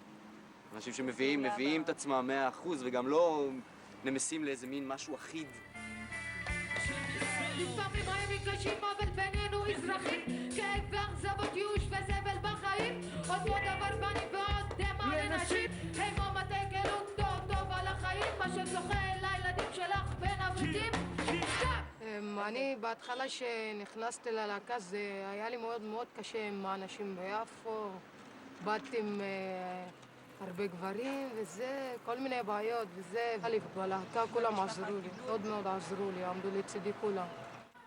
אנשים שמביאים את עצמם 100% וגם לא נמסים לאיזה מין משהו אחיד. לפעמים הימים קשים אבל בינינו אזרחים כאב ואכזבות ייאוש וזבל בחיים אותו דבר בני ועוד דמע לנשים הימו מתי גלות טוב על החיים מה שזוכה לילדים שלך בין אבריטים אני בהתחלה שנכנסתי ללהקה זה היה לי מאוד מאוד קשה עם האנשים ביפו באתי עם הרבה גברים וזה, כל מיני בעיות וזה בלהקה כולם עזרו לי, מאוד מאוד עזרו לי, עמדו לצידי כולם.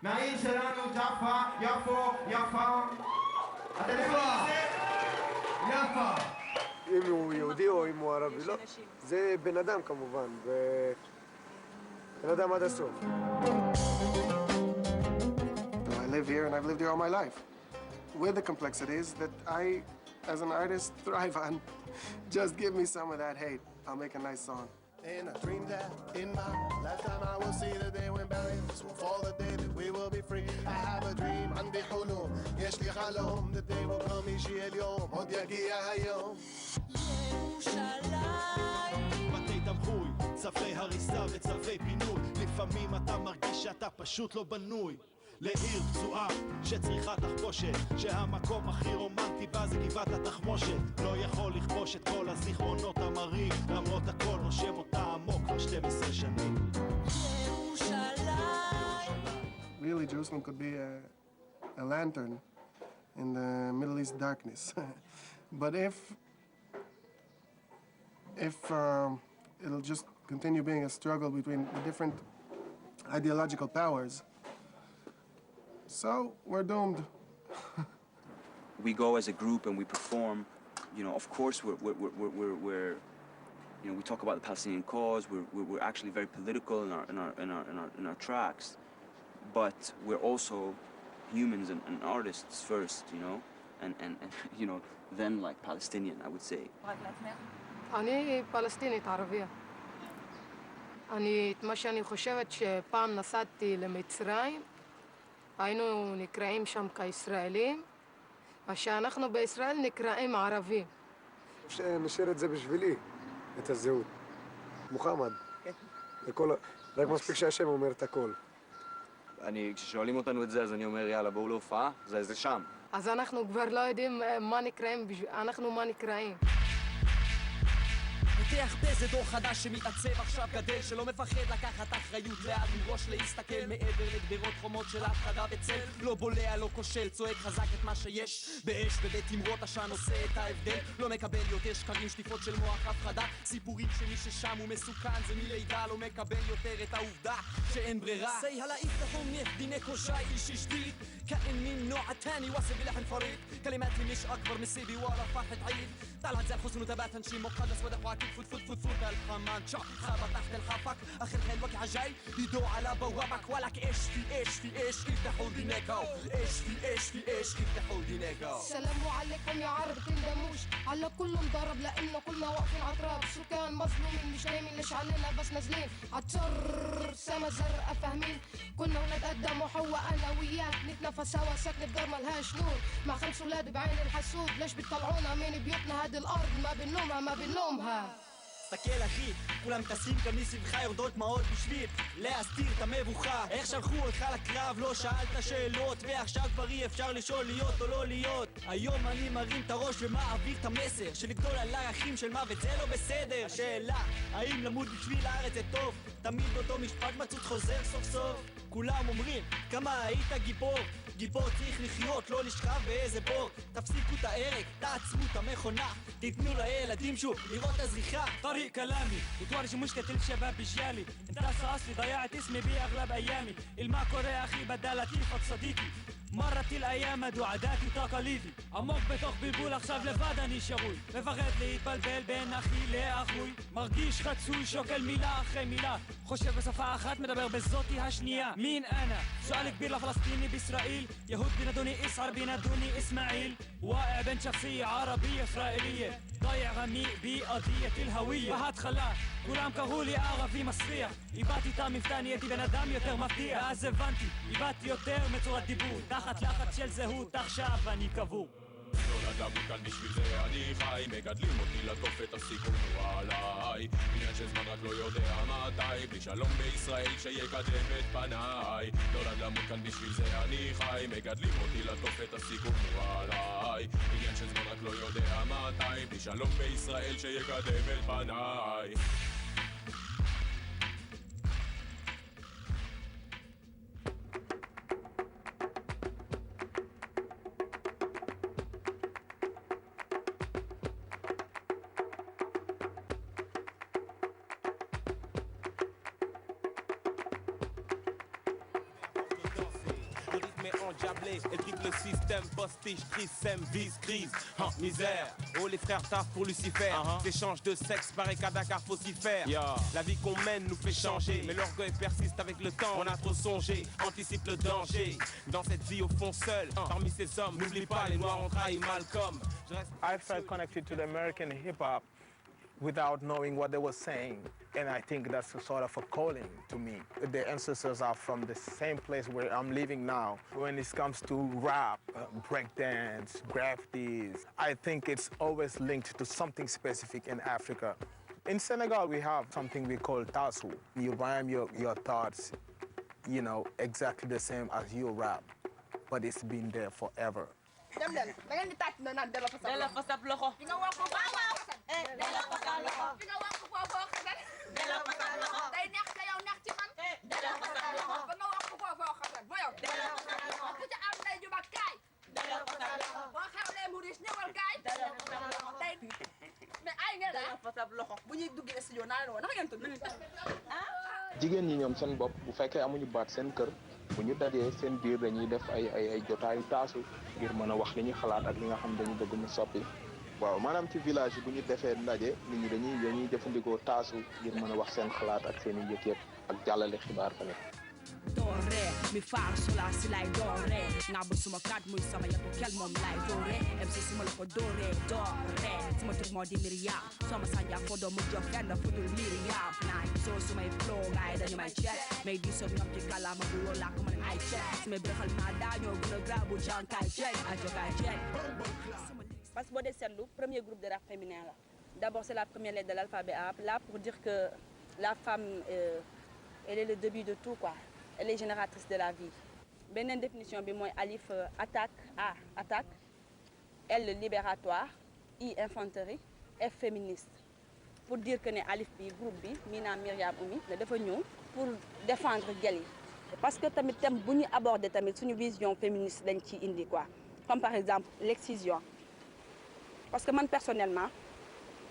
מהעיר שלנו ג'פה, יפה. אתה יודע זה? יפה. אם הוא יהודי או אם הוא ערבי, לא. זה בן אדם כמובן, בן אדם עד הסוף. I live here and I've lived here all my life, with the complexities that I, as an artist, thrive on. Just give me some of that hate. I'll make a nice song. And I dreamed that in my lifetime I will see the day when barriers will fall, the day that we will be free. I have a dream, عندي حلم. יש לי חלום, the day will come ישיע יום, עוד יגיע היום. ירושלים בתי תמחוי, צווי הריסה וצווי פינוי, לפעמים אתה מרגיש שאתה פשוט לא בנוי לעיר פצועה שצריכה תחבושת, שהמקום הכי רומנטי בה זה גבעת התחמושת, לא יכול לכבוש את כל הזיכרונות המרים, למרות הכל נושם אותה עמוק כבר 12 שנים. Really, Jerusalem could be a lantern in the Middle East darkness. But if it'll just continue being a struggle between the different ideological powers, so we're doomed. We go as a group and we perform. You know, of course, we're you know, we talk about the Palestinian cause. We're actually very political in our tracks, but we're also humans and artists first. You know, and you know, then like Palestinian, I would say. אני פלסטינית ערבייה. מה שאני חושבת שפעם נסעתי למצרים, היינו נקראים שם כישראלים, ושאנחנו בישראל נקראים ערבים. שנשאיר את זה בשבילי, את הזהות. מוחמד. רק מספיק שהשם אומר את הכל. כששואלים אותנו את זה, אז אני אומר, יאללה, בואו להופעה, זה שם. אז אנחנו כבר לא יודעים מה נקראים, אנחנו מה נקראים. פותח בזה דור חדש שמתעצב עכשיו גדל, שלא מפחד לקחת אחריות לאט מראש להסתכל מעבר לגדרות חומות של הפחדה וצל, לא בולע, לא כושל, צועק חזק את מה שיש באש ובתמרות עשן עושה את ההבדל, לא מקבל יותר שקרים שטיפות של מוח הפחדה, סיפורים שמי ששם הוא מסוכן, זה מלידה לא מקבל יותר את העובדה שאין ברירה. سي هلا يفتحوا منيح دينك وشاي شي جديد كائن من نوع تاني وصل بلحن فريد، كلماتي مش اكبر من سيبي ولا فرحة عيد، طلعت زي الحزن وتباتا شي مقدس ودفعك فوت فوت فوت فوت الحمان شا خابط تحت الحافك اخر حلوك عجاي يدو على بوابك ولك ايش في ايش في ايش افتحوا دينكو ايش في ايش في ايش افتحوا دينكو. سلام عليكم يا عرب تندموش على كله مضرب لانه كلنا واقفين عطراب، سكان مظلومين مش نايمين ليش علينا بس نازلين عطر سما زرقاء فاهمين، كنا ولاد ادم وحواء انا وياك نتنفس سوا ساكن بدار ملهاش نور مع 5 ولاد بعين الحسود، ليش بتطلعونا من بيوتنا هاد الارض ما بنلومها ما بنلومها. תסתכל אחי, כולם טסים כאן מסביבך, יורדות דמעות בשביל להסתיר את המבוכה, איך שלחו אותך לקרב, לא שאלת שאלות, ועכשיו כבר אי אפשר לשאול להיות או לא להיות. היום אני מרים את הראש ומעביר את המסר שלגדול על ערכים של מוות זה לא בסדר. השאלה, האם למות בשביל הארץ זה טוב? תמיד אותו משפט מצות חוזר סוף סוף, כולם אומרים כמה היית גיבור, גיבור צריך לחיות, לא לשכב באיזה בור, תפסיקו את ההרג, תעצמו את המכונה, תיתנו לילדים שוב לראות את הזריחה. طريق كلامي بتورجي مشكلة الشباب بجيالي، انت اصلي ضيعت اسمي باغلب ايامي، الماكور يا اخي بدل لطيفك صديقي، مرت الايام دو عاداتي وتقاليدي، عمق בתוך בלבול עכשיו לבד אני שרוי, מפחד להתבלבל בין אחי לאחוי, מרגיש חצוי שוקל מילה אחרי מילה, חושב בשפה אחת מדבר בזאתי השנייה. מין אנה? سؤال كبير لفلسطيني بإسرائيل، يهود بينادوني إسعر بينادوني إسماعيل، واقع بين شخصية عربية إسرائيلية، ضايع غميق بقضية الهوية، בהתחלה כולם קראו לי ערבי מסריח, איבדתי את המבטא נהייתי בן אדם יותר מפתיע, אז הבנתי, איבדתי יותר מצורת דיבור, תחת לחץ של זהות עכשיו אני קבור. נולד למות כאן בשביל זה אני חי, מגדלים אותי לטוף את הסיכון הוא עליי, עניין של זמן רק לא יודע מתי, בלי שלום בישראל שיקדם את פניי. נולד למות כאן בשביל זה אני חי, מגדלים אותי לטוף את הסיכון הוא עליי, עניין של זמן רק לא יודע מתי, בלי שלום בישראל שיקדם את פניי. Et triple système, postiche, tricème, vise, crise, misère. Oh les frères taffent pour Lucifer, échange de sexe, paraît qu'à Dakar faut s'y faire. La vie qu'on mène nous fait changer, mais l'orgueil persiste avec le temps. On a trop songé, anticipe le danger. Dans cette vie au fond seul, parmi ces hommes, n'oublie pas les noirs ont trahi Malcolm. I felt connected to the American hip-hop without knowing what they were saying. And I think that's a sort of a calling to me. The ancestors are from the same place where I'm living now. When it comes to rap, breakdance, graffitis, I think it's always linked to something specific in Africa. In Senegal, we have something we call tasu. You rhyme your thoughts, you know, exactly the same as you rap, but it's been there forever. dem leen da ngeen di tàcc na naan delloo fa sab loxo. Fi nga wax ko waaw delloo fa sab loxo. Fi nga wax ko foofoo xasan. delloo fa sab loxo. day neex te yow neex ci man. delloo fa sab loxo. ba nga wax ko foofoo xasan ba yow. delloo fa sab loxo. ku ci am day juba kaay. delloo fa sab loxo. boo xewlee mu riis ñëwal kaay. delloo fa sab loxo. tey mais ay ngeen delloo fa sab loxo. bu ñuy duggee studio naa leen woon naka ngeen tudd. jigéen ñi ñoom seen bopp bu fekkee amuñu baat seen kër bu ñu dajee seen biir dañuy def ay jotaayu taasu ngir mën a wax li ñuy xalaat ak li nga xam dañu bëgg mu soppi waaw maanaam ci village yi bu ñu defee ndaje nit ñi dañuy jëfandikoo taasu ngir mën a wax seen xalaat ak seen i yëg-yëg ak jàllale xibaar tamit. doore mi faar sula si lay doore nga bu suma kat muy sama yatu kel moom lay doore MC suma la ko doore suma tur moo di Miriam soma sanja fo do mu jox fenn fu dul Miriam naay so sumay flow ngay dañu may check may di so ñoom ci kàllaama bu wóor laa ko mën ay check sumay bërxal ma dañoo gën a grave bu jankay check a jogay check parce que boo dee seetlu premier groupe de rap féminin là d'abord c'est la première lettre de l'alphabet A là pour dire que la femme elle est le début de tout quoi. Elle est génératrice de la vie. Beneen définition bi mooy alif attaque A attaque L libératoire I infanterie F féministe pour dire que ne alif bi groupe bi Mina Myriam Oumy ne dafa ñëw pour défendre gel yi parce que tamit thème bu ñu aborder tamit suñu vision féministe dañ ci indi quoi comme par exemple l'excision parce que man personnellement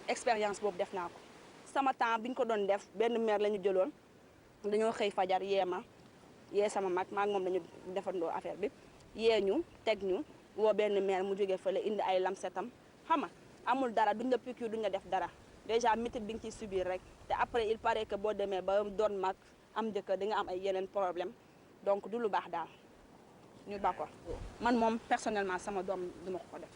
expérience boobu def naa ko sama temps bi ñu ko doon def benn mère la ñu jëloon dañoo xëy fajar yeema yee sama mag maag moom dañu defandoo affaire bi yee ñu teg ñu woo benn mère mu jógee fële indi ay lamsetam xam nga amul dara duñ la piqûre duñ la def dara déjà métit bi nga ciy subir rek te après il paraît que boo demee ba doon mag am jëkkër di nga am ay yeneen problème donc du lu baax daal ñu d'accord man moom personnellement sama doom duma ko def.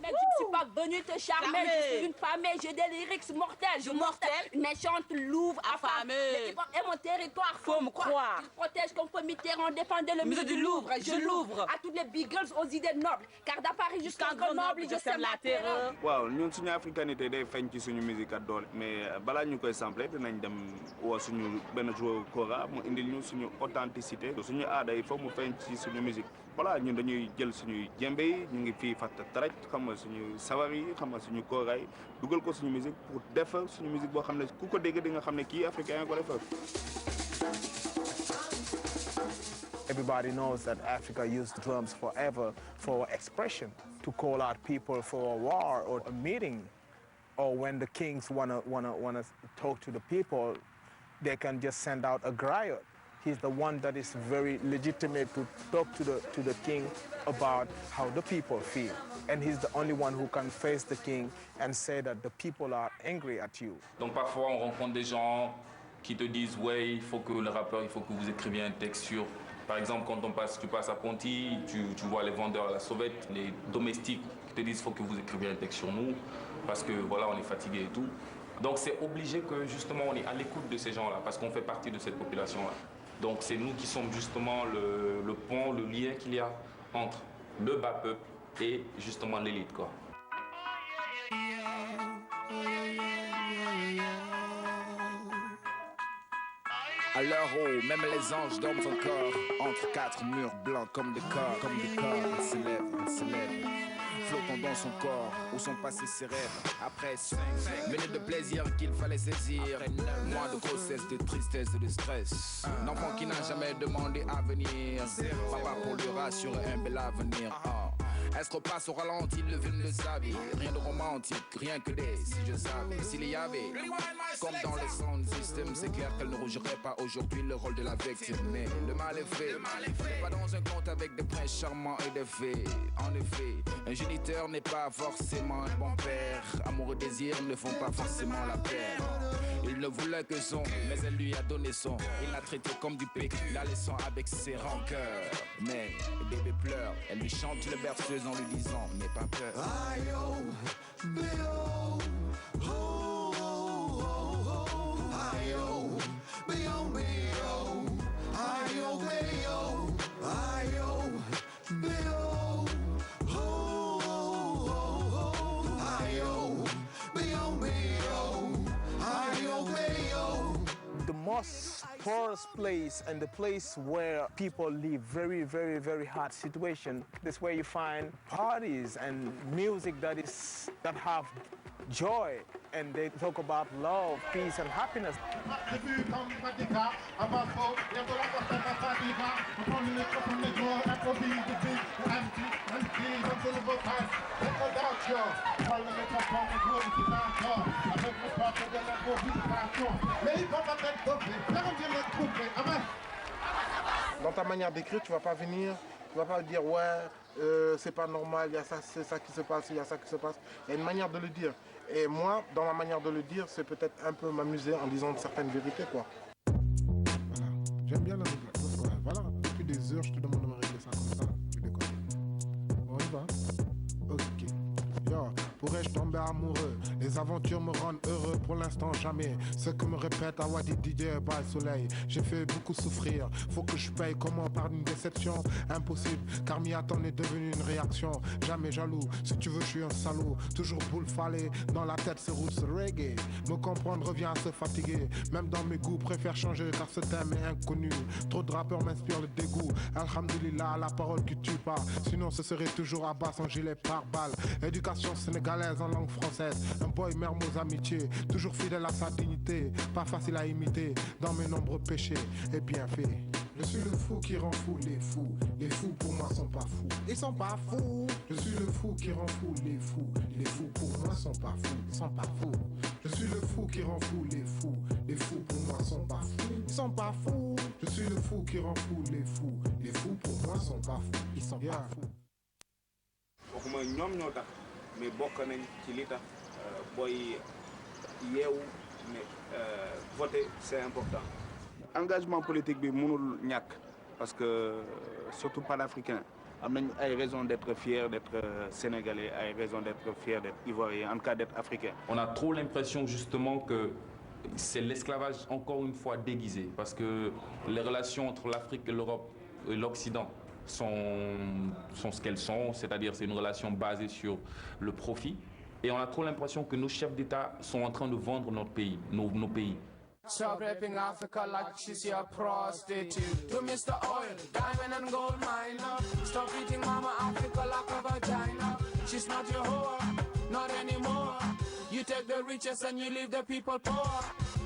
Mais je ne suis pas venue te charmer, je suis une femme, j'ai des lyrics mortels. Je mortelle, méchante, louve, affamée. Et mon territoire, faut me croire. Je protège comme Mitterrand défendait le musée du Louvre. Je l'ouvre à toutes les big girls aux idées nobles. Car d'à Paris jusqu'à Grenoble, je sème la terreur. waaw ñun suñu africanité day feeñ ci suñu musique ak doole mais balaa ñu koy sampler dinañ dem woo suñu benn joueur kora mu indil ñu suñu authenticité suñu aada il faut mu feeñ ci suñu musique. voilà ñun dañuy jël suñuy jembe yi ñu ngi fii fàtta taraj xam nga suñu sawar yi xam nga suñu kooraay dugal ko suñu musique pour defar suñu musique boo xam ne ku ko dégg di nga xam ne kii africain ko defar. Everybody knows that Africa used drums forever for expression, to call out people for a war or a meeting, or when the kings wanna talk to the people, they can just send out a griot. He's the one that is very legitimate to talk to the king about how the people feel. And he's the only one who can face the king and say that the people are angry at you. Donc parfois on rencontre des gens qui te disent ouais, il faut que le rappeur, il faut que vous écriviez un texte sur. Par exemple, quand tu passes à Ponty, tu vois les vendeurs à la sauvette, les domestiques qui te disent il faut que vous écriviez un texte sur nous parce que voilà, on est fatigué et tout. Donc c'est obligé que justement on est à l'écoute de ces gens-là parce qu'on fait partie de cette population-là. Donc c'est nous qui sommes justement le pont, le lien qu'il y a entre le bas peuple et justement l'élite, quoi. À l'heure où même les anges dorment encore entre quatre murs blancs comme des corps, il se lève. Flottant dans son corps, où sont passés ses rêves. Après 5 minutes de plaisir qu'il fallait saisir. Mois de grossesse, de tristesse et de stress. Un enfant qui n'a jamais demandé à venir. Papa pour lui rassurer un bel avenir. Elle se repasse au ralenti le film de sa vie. Rien de romantique, rien que des si je savais. S'il y avait, comme dans le sound system, c'est clair qu'elle ne rougirait pas aujourd'hui le rôle de la victime. Mais le mal est fait, pas dans un conte avec des princes charmants et des fées. En effet, un géniteur n'est pas forcément un bon père. Amour et désir ne font pas forcément la paire. Il ne voulait que son, mais elle lui a donné son. Il l'a traité comme du péc, la laissant avec ses rancœurs. Mais le bébé pleure, elle lui chante le berceuse en lui disant n'aie pas peur. poorest place and the place where people live very, very, very hard situation. That's where you find parties and music that have joy, and they talk about love, peace, and happiness. Dans ta manière d'écrire, tu vas pas venir, tu vas pas dire ouais, c'est pas normal, il y a ça, c'est ça qui se passe, il y a ça qui se passe. Il y a une manière de le dire. Et moi, dans ma manière de le dire, c'est peut-être un peu m'amuser en disant certaines vérités, quoi. Voilà, j'aime bien la musique. Voilà, depuis des heures, je te demande de me régler ça comme ça. Tu déconnes. On y va. Ok. Yo, pourrais-je tomber amoureux? Les aventures me rendent heureux, pour l'instant jamais. Ce que me répète Awadi DJ by Soleil. J'ai fait beaucoup souffrir, faut que je paye. Comment par une déception? Impossible, car m'y attendre est devenu une réaction. Jamais jaloux, si tu veux je suis un salaud. Toujours boule fallée, dans la tête c'est roots reggae. Me comprendre revient à se fatiguer. Même dans mes goûts, préfère changer car ce thème est inconnu. Trop de rappeurs m'inspirent le dégoût. Alhamdulillah, la parole qui tue pas. Sinon ce serait toujours à bas sans gilet par balle. Éducation sénégalaise en langue française. Un boy mermoz amitié, toujours fidèle à sa dignité. Pas facile à imiter dans mes nombreux péchés et bienfaits. Je suis le fou qui rend fou les fous. Les fous pour moi sont pas fous. Ils sont pas fous. Je suis le fou qui rend fou les fous. Les fous pour moi sont pas fous. Ils sont pas fous. Je suis le fou qui rend fou les fous. Les fous pour moi sont pas fous. Ils sont pas fous. Je suis le fou qui rend fou les fous. Les fous pour moi sont pas fous. Ils sont pas fous. waxuma ñoom ñoo tax mais bokk nañ ci li tax booy yeewu mais voter c'est important. Engagement politique bi mënul ñàkk parce que surtout panafricain am nañ ay raisons d'être fiers d'être sénégalais, ay raisons d'être fiers d'être ivoirien, en tout cas d'être africain. On a trop l'impression justement que c'est l'esclavage encore une fois déguisé parce que les relations entre l'Afrique et l'Europe et l'Occident sont ce qu'elles sont, c'est-à-dire c'est une relation basée sur le profit. Et on a trop l'impression que nos chefs d'État sont en train de vendre notre pays, nos pays. Stop raping Africa like she's your prostitute. To Mr. Oil, diamond and gold miner. Stop eating Mama Africa like a vagina. She's not your whore, not anymore. You take the richest and you leave the people poor.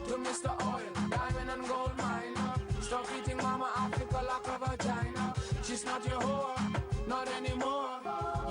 To Mr. Oil, diamond and gold miner. Stop eating Mama Africa like a vagina. She's not your whore, not anymore.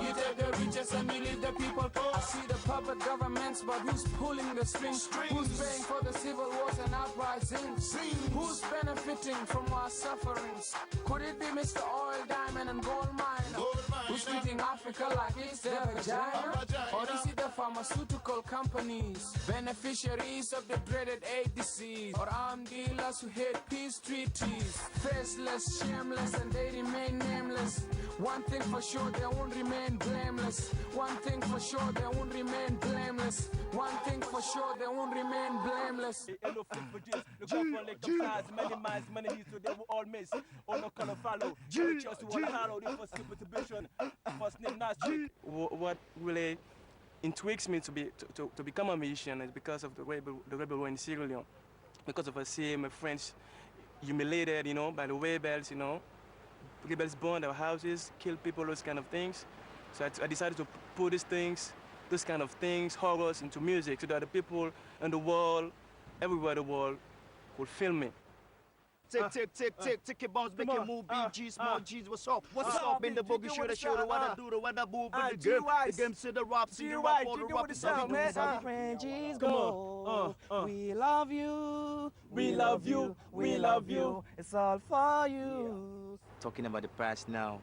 You take the richest and you leave the people poor. I see the puppet governments, but who's pulling the strings? Who's paying for the civil wars and uprisings? Who's benefiting from our sufferings? Could it be Mr. Oil, Diamond and Gold Miner? Who's treating Africa like it's their vagina? Or is it the pharmaceutical companies, beneficiaries of the dreaded AIDS disease? Or armed dealers who hate peace treaties? Faceless, shameless, and they remain nameless. One thing for sure, they won't remain blameless. One thing for sure, they won't remain blameless. One thing for sure, they won't remain blameless. Look up on like the stars, many minds, many needs, so they will all miss. All no color follow. Just one hollow, they first skip motivation. First name not street. What really intrigues me to become a musician is because of the rebel war in Sierra Leone. Because of seeing my friends humiliated, you know, by the rebels, you know. Rebels burn their houses, kill people, those kind of things. So I decided to put these things, those kind of things, horrors into music so that the people in the world, everywhere in the world, could feel me. Tick, tick, tick, tick, tick your bones, make it move, BG, small G's, what's up? What's up in the boogie, shoulda, what I do, the what I move, with the game to the rap, see the rap, all the rap, the sound, man. Frenchies go, we love you, we love you, we love you, it's all for you. Talking about the past now,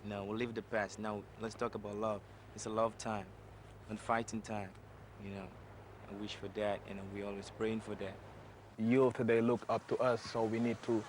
we'll leave the past, now let's talk about love. It's a love time, and fighting time, you know. I wish for that, and we always praying for that. Youth, they look up to us, so we need to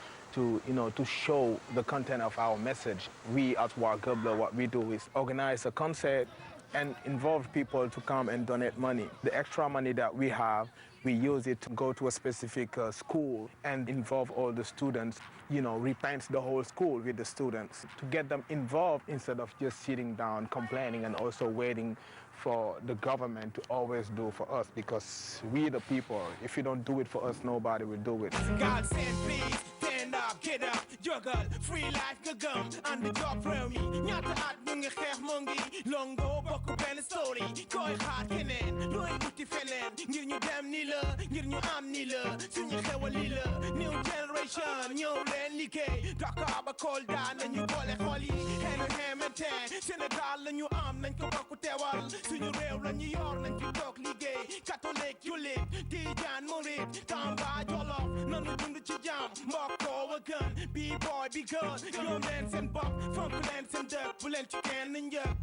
show the content of our message. We at War Gubler, what we do is organize a concert and involve people to come and donate money. The extra money that we have, We use it to go to a specific school and involve all the students, repaint the whole school with the students to get them involved instead of just sitting down, complaining, and also waiting for the government to always do for us, because we the people, if you don't do it for us, nobody will do it. God said please, stand up, get up, juggle, free life, gagum, and the job from me. Nyata at nunga kheikh mungi, longo, boku ben story, koi khaat kenen, loy buti felen, ngir ñu dem ni la, ngir ñu am ni la, suñu xewal li la, new generation, ñëw leen liggéey, Dakar ba Kolda nañu boole xol yi, xel xemante, Sénégal la ñu am, nañ ko bokku teewal, suñu réew la ñu yor, nañ fi toog liggéey, catholique, julit, tijaan, murit, Tamba, Jolof, nanu dund ci jàmm, mbokkoo wa gën, B-boy, be good, ñoom leen seen bopp, fonk leen seen dëkk, bu leen ci kenn njëkk.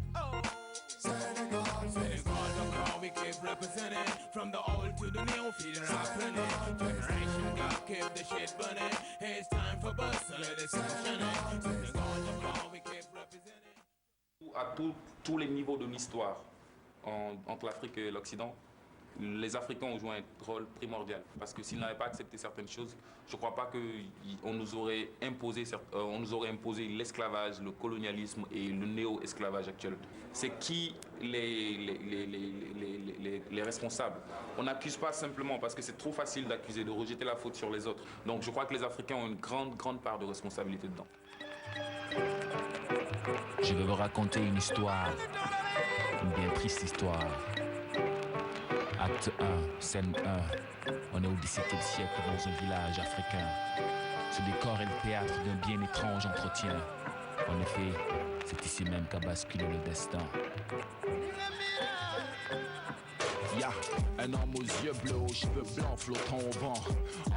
Senegal, Dakar, we keep representing, from the old to the new, feeding happening, generation God keep the shit burning, it's time for us, so let us action it. Senegal, Dakar, we keep representing. À tous les niveaux de l'histoire, entre l'Afrique et l'Occident, les Africains ont joué un rôle primordial. Parce que s'ils n'avaient pas accepté certaines choses, je ne crois pas qu'on nous aurait imposé l'esclavage, le colonialisme et le néo-esclavage actuel. C'est qui les responsables? On n'accuse pas simplement parce que c'est trop facile d'accuser, de rejeter la faute sur les autres. Donc je crois que les Africains ont une grande part de responsabilité dedans. Je vais vous raconter une histoire, une bien triste histoire. Acte 1, scène 1. On est au XVIIe siècle dans un village africain. Ce décor est le théâtre d'un bien étrange entretien. En effet, c'est ici même qu'a basculé le destin. Ya, un homme aux yeux bleus, aux cheveux blancs flottant au vent,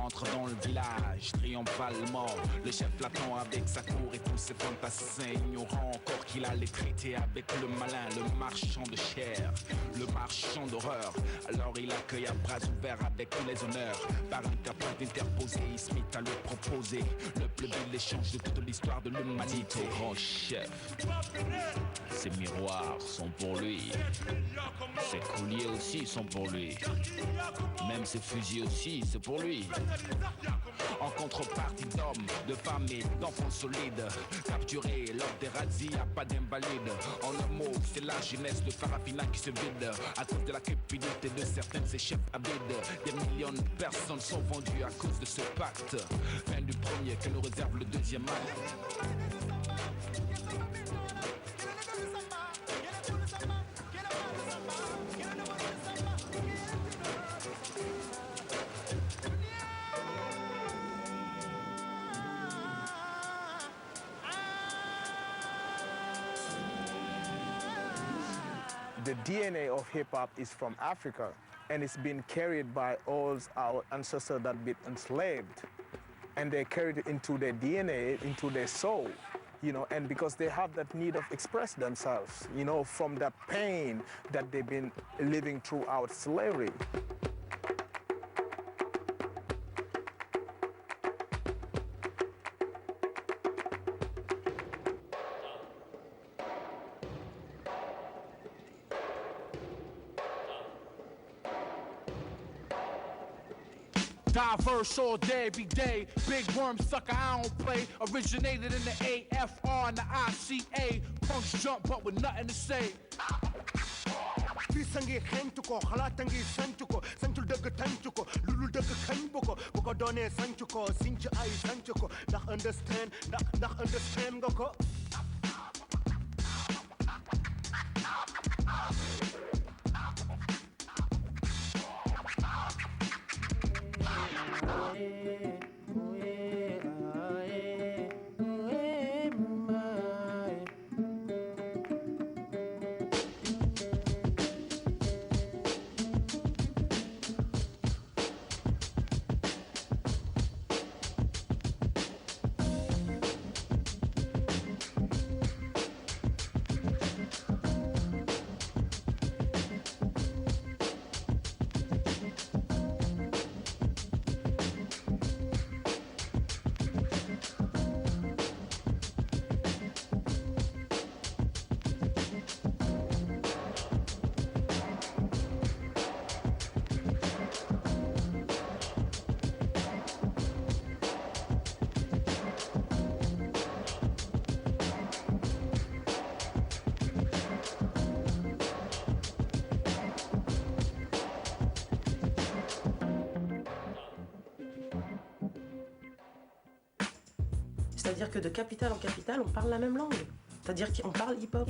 entre dans le village triomphalement. Le chef l'attend avec sa cour et tous ses fantassins, ignorant encore qu'il allait traiter avec le malin, le marchand de chair, le marchand d'horreur. Alors il accueille à bras ouverts avec tous les honneurs. Par un capable interposé, il se mit à lui proposer le plus bel échange de toute l'histoire de l'humanité. Au grand chef, ces miroirs sont pour lui, ces colliers aussi sont pour lui, même ses fusils aussi, c'est pour lui. En contrepartie d'hommes, de femmes et d'enfants solides, capturés lors des razzias, pas d'invalides. En un mot, c'est la jeunesse de Farafina qui se vide à cause de la cupidité de certains de ses chefs avides. Des millions de personnes sont vendues à cause de ce pacte. Fin du premier que nous réserve le deuxième acte. The DNA of hip-hop is from Africa, and it's been carried by all our ancestors that been enslaved. And they carried it into their DNA, into their soul, and because they have that need of express themselves, from that pain that they've been living throughout slavery. Diverse all day, big worm sucker, I don't play. Originated in the AFR and the ICA. Punks jump but with nothing to say. Bisangi khentuko, halatangi santuko, santul daga tantuko, lulu daga kanbuko, boko done santuko, sincha ai santuko, nach understand goko. C'est-à-dire que de capitale en capitale, on parle la même langue. C'est-à-dire qu'on parle hip-hop.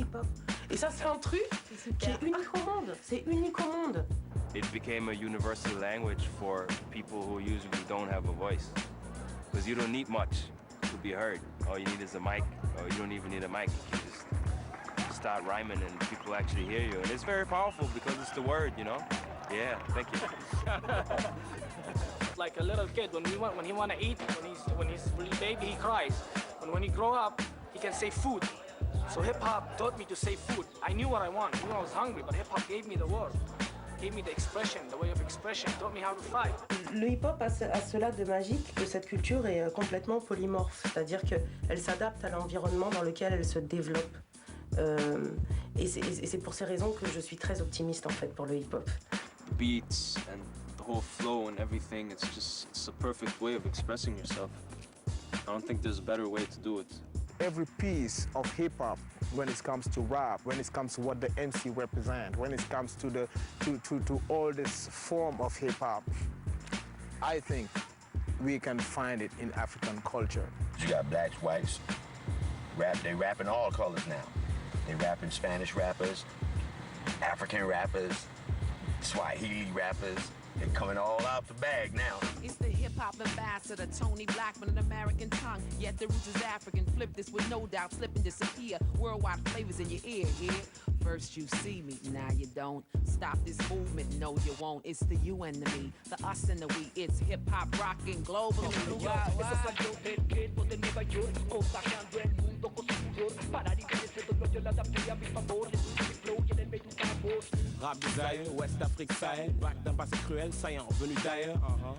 Et ça, c'est un truc qui est unique au monde. C'est unique au monde. It became a universal language for people who usually don't have a voice. Because you don't need much to be heard. All you need is a mic, or you don't even need a mic. You just start rhyming and people actually hear you. And it's very powerful because it's the word, you know? Yeah, thank you. Like a little kid, when he wanna eat, when he's really baby, he cries. When he grow up, he can say food. So hip hop taught me to say food. I knew what I want. I knew I was hungry, but hip hop gave me the word, gave me the expression, the way of expression, taught me how to fight. Le hip hop a cela de magique que cette culture est complètement polymorphe, c'est-à-dire qu'elle s'adapte à l'environnement dans lequel elle se développe. Et c'est pour ces raisons que je suis très optimiste en fait pour le hip hop. Beats and the whole flow and everything, it's a perfect way of expressing yourself. I don't think there's a better way to do it. Every piece of hip-hop, when it comes to rap, when it comes to what the MC represent, when it comes to all this form of hip-hop, I think we can find it in African culture. You got blacks, whites, they rap in all colors now. They rap in Spanish rappers, African rappers, Swahili rappers. They're coming all out the bag now. It's the hip-hop ambassador, Tony Blackman, an American tongue. Yet the roots is African. Flip this with no doubt, slip and disappear. Worldwide flavors in your ear, yeah? First you see me, now you don't. Stop this movement, no you won't. It's the you and the me, the us and the we. It's hip-hop rocking globally. Rap des ailleurs, Ouest Afrique Sahel, vague d'un passé cruel, saillant, venu d'ailleurs.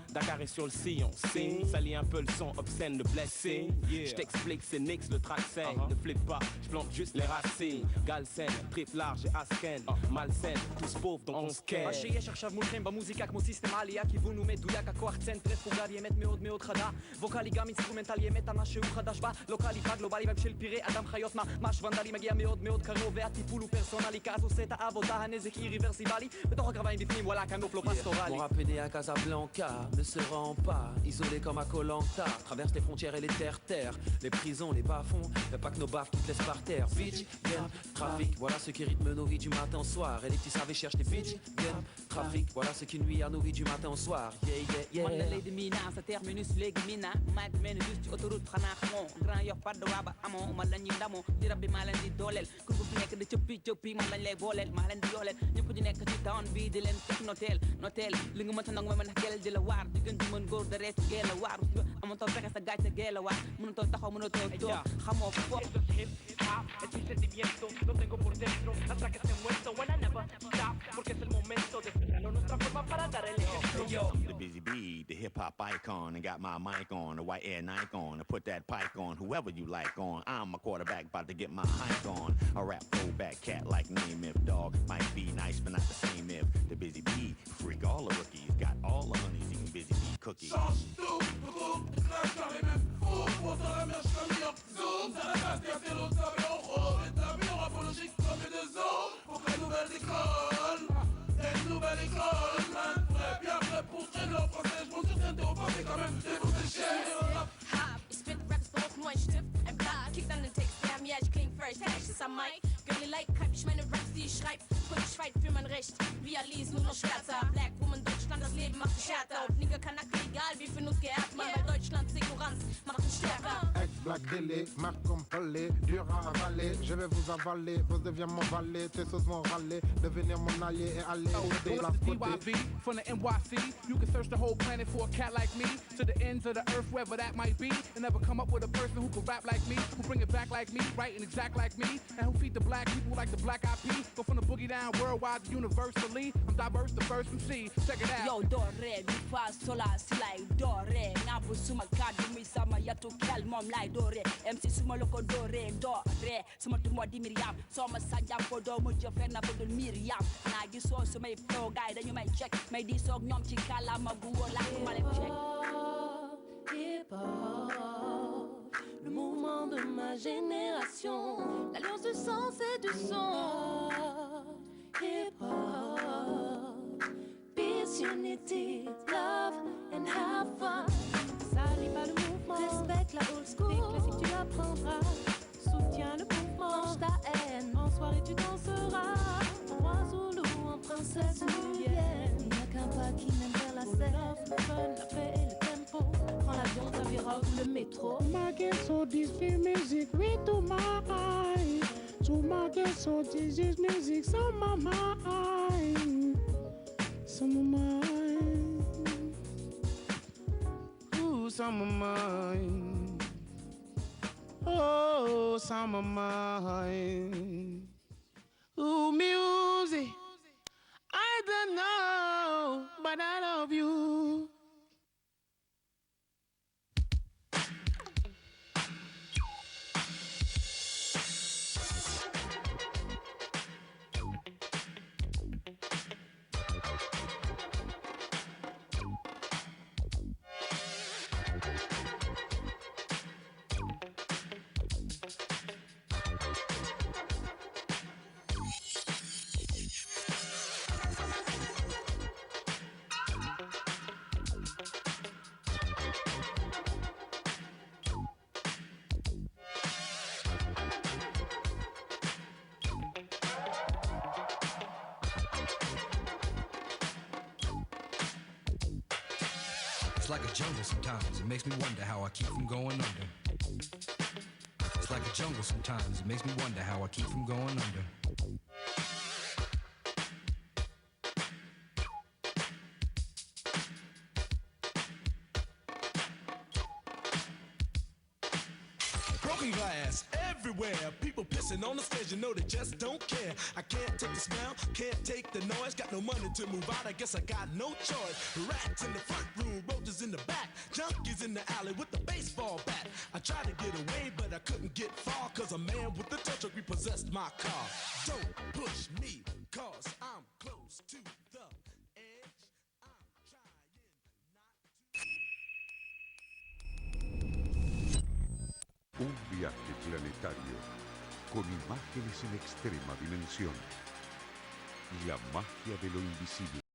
Dakar est sur le sillon, signe, salit un peu le son obscène de blessing. Je t'explique, c'est Nix, le track scène. Ne flippe pas, je plante juste les racines. Galsen, trip large et asken. Malsaine, tous pauvres dont on se ken. השيש עכשיו מולכם במוזיקה כמו סיסטם עלייה כיוון ומדויק הכוח צנטריפוגל ימת מאוד מאוד חדה ווקלי גם אינסטרומנטל ימת על משהו חדש בה לוקלי פגלובלי וייב של פירי אדם חיות ממש ונדלי מגיע מאוד מאוד קרוב והטיפול הוא פרסונלי כאז עושה את העבודה הנזק איריברסיבלי בתוך הקרביים בפנים וואלה כנופלו פסטורלי. Mon rap est né à Casablanca, ne se rend pas isolé comme à Koh-Lanta, traverse les frontières et les terres-terres, les prisons, les bas-fonds, y'a pas que nos baffes qui te laissent par terre. Bitch, gang, trafic, voilà ce qui rythme nos vies du matin au soir. Et les petits savent cherchent des bitch, gang, trafic, voilà ce qui nuit à nos vies du matin au soir. Yeah, yeah, yeah. Man la lady mina sa terminus léegi mina maa ngi mel ni juste ci autoroute xanaa xamoo Grand Yoff pas de waaba amoo man la ñuy ndamoo di rab bi maa leen di dooleel kur bu fi nekk di cëppi man lañ lay booleel maa leen di yooleel ñëpp di nekk ci town bi di leen teg noteel li nga mënta nangu ma mën a gel di la waar di gën di mën góor da reetu gee la waar amatoo fexe sa gàcce gee la waar mënatoo taxaw mënatoo toog xamoo fo Es mi sentimiento, lo tengo por dentro, hasta que se muerto, when I never stop, porque es el momento de expresarlo nuestra forma para dar el ejemplo. Yo, The Busy Bee, the hip-hop icon, and got my mic on, the white Air Nike on, and put that pike on, whoever you like on. I'm a quarterback, about to get my hike on. A rap throwback cat like name if dog might be nice, but not the same if. The Busy Bee, freak all the rookies, got all the honeys eating Busy Bee cookies. Spit raps für auch Stift, ein Blatt, kick dann den Text, ja, ich kling first, Hash ist am Mic. Girlie like, hab ich meine Raps, die ich schreib, und ich fight für mein Recht, wie Alice, nur noch Schwärzer. Black Woman, Deutschland, das Leben macht sich härter. Auf Nigger kann egal, wie viel uns geehrt, man, bei Deutschlands Ignoranz macht uns stärker. Ex-Black Délé, marque comme Pelé, dur à avaler. Je vais vous avaler, vous deviens mon valet, tes sauces vont râler, devenir mon allié et aller aider la DYV from the NYC. You can search the whole planet for a cat like me, to the ends of the earth, wherever that might be, and never come up with a person who can rap like me, who bring it back like me, right and exact like me, and who feed the black people like the Black Eyed Peas. Go from the boogie down worldwide to universally. I'm diverse, the first MC. Check it out. Yo, do re, mi fa sola, si lai do re. Nabu suma kadu mi sama yatu kel mom lai do re. MC suma loko do re, suma tumo di Miriam. Soma sanja fodo mo jo ferna fodo Miriam. Na gi so suma flow guy dañu may check. May di sok ñom ci kala ma bu wala ma leen check. Hip hop, le mouvement de ma génération, l'alliance du sens et du son. Hip hop, peace, unity, love and have fun. N'oublie pas le mouvement, respecte la old school. Des classiques tu apprendras, soutiens le mouvement. Mange ta haine, en soirée tu danseras. En roi Zoulou, en princesse nubienne. Il n'y a qu'un pas qui mène vers la scène. Le fun, la paix et le tempo. Prends l'avion, t'aviras ou le métro. My get so this feel music read to my eye. So my get so this is music some of mine. Some of mine. Ooh, some of mine. Oh, some of mine. Ooh, music. I don't know, but I love you. It's like a jungle sometimes, it makes me wonder how I keep from going under. It's like a jungle sometimes, it makes me wonder how I keep from going under. Broken glass everywhere. People pissing on the stage, you know they just don't care. I can't take the smell, can't take the noise. Got no money to move out, I guess I got no choice. Rats in the front room, roaches in the back. Junkies in the alley with the baseball bat. I tried to get away, but I couldn't get far. Cause a man with a tow truck repossessed my car. Don't push me, cause I'm close to the edge. Un viaje planetario con imágenes en extrema dimensión. La magia de lo invisible.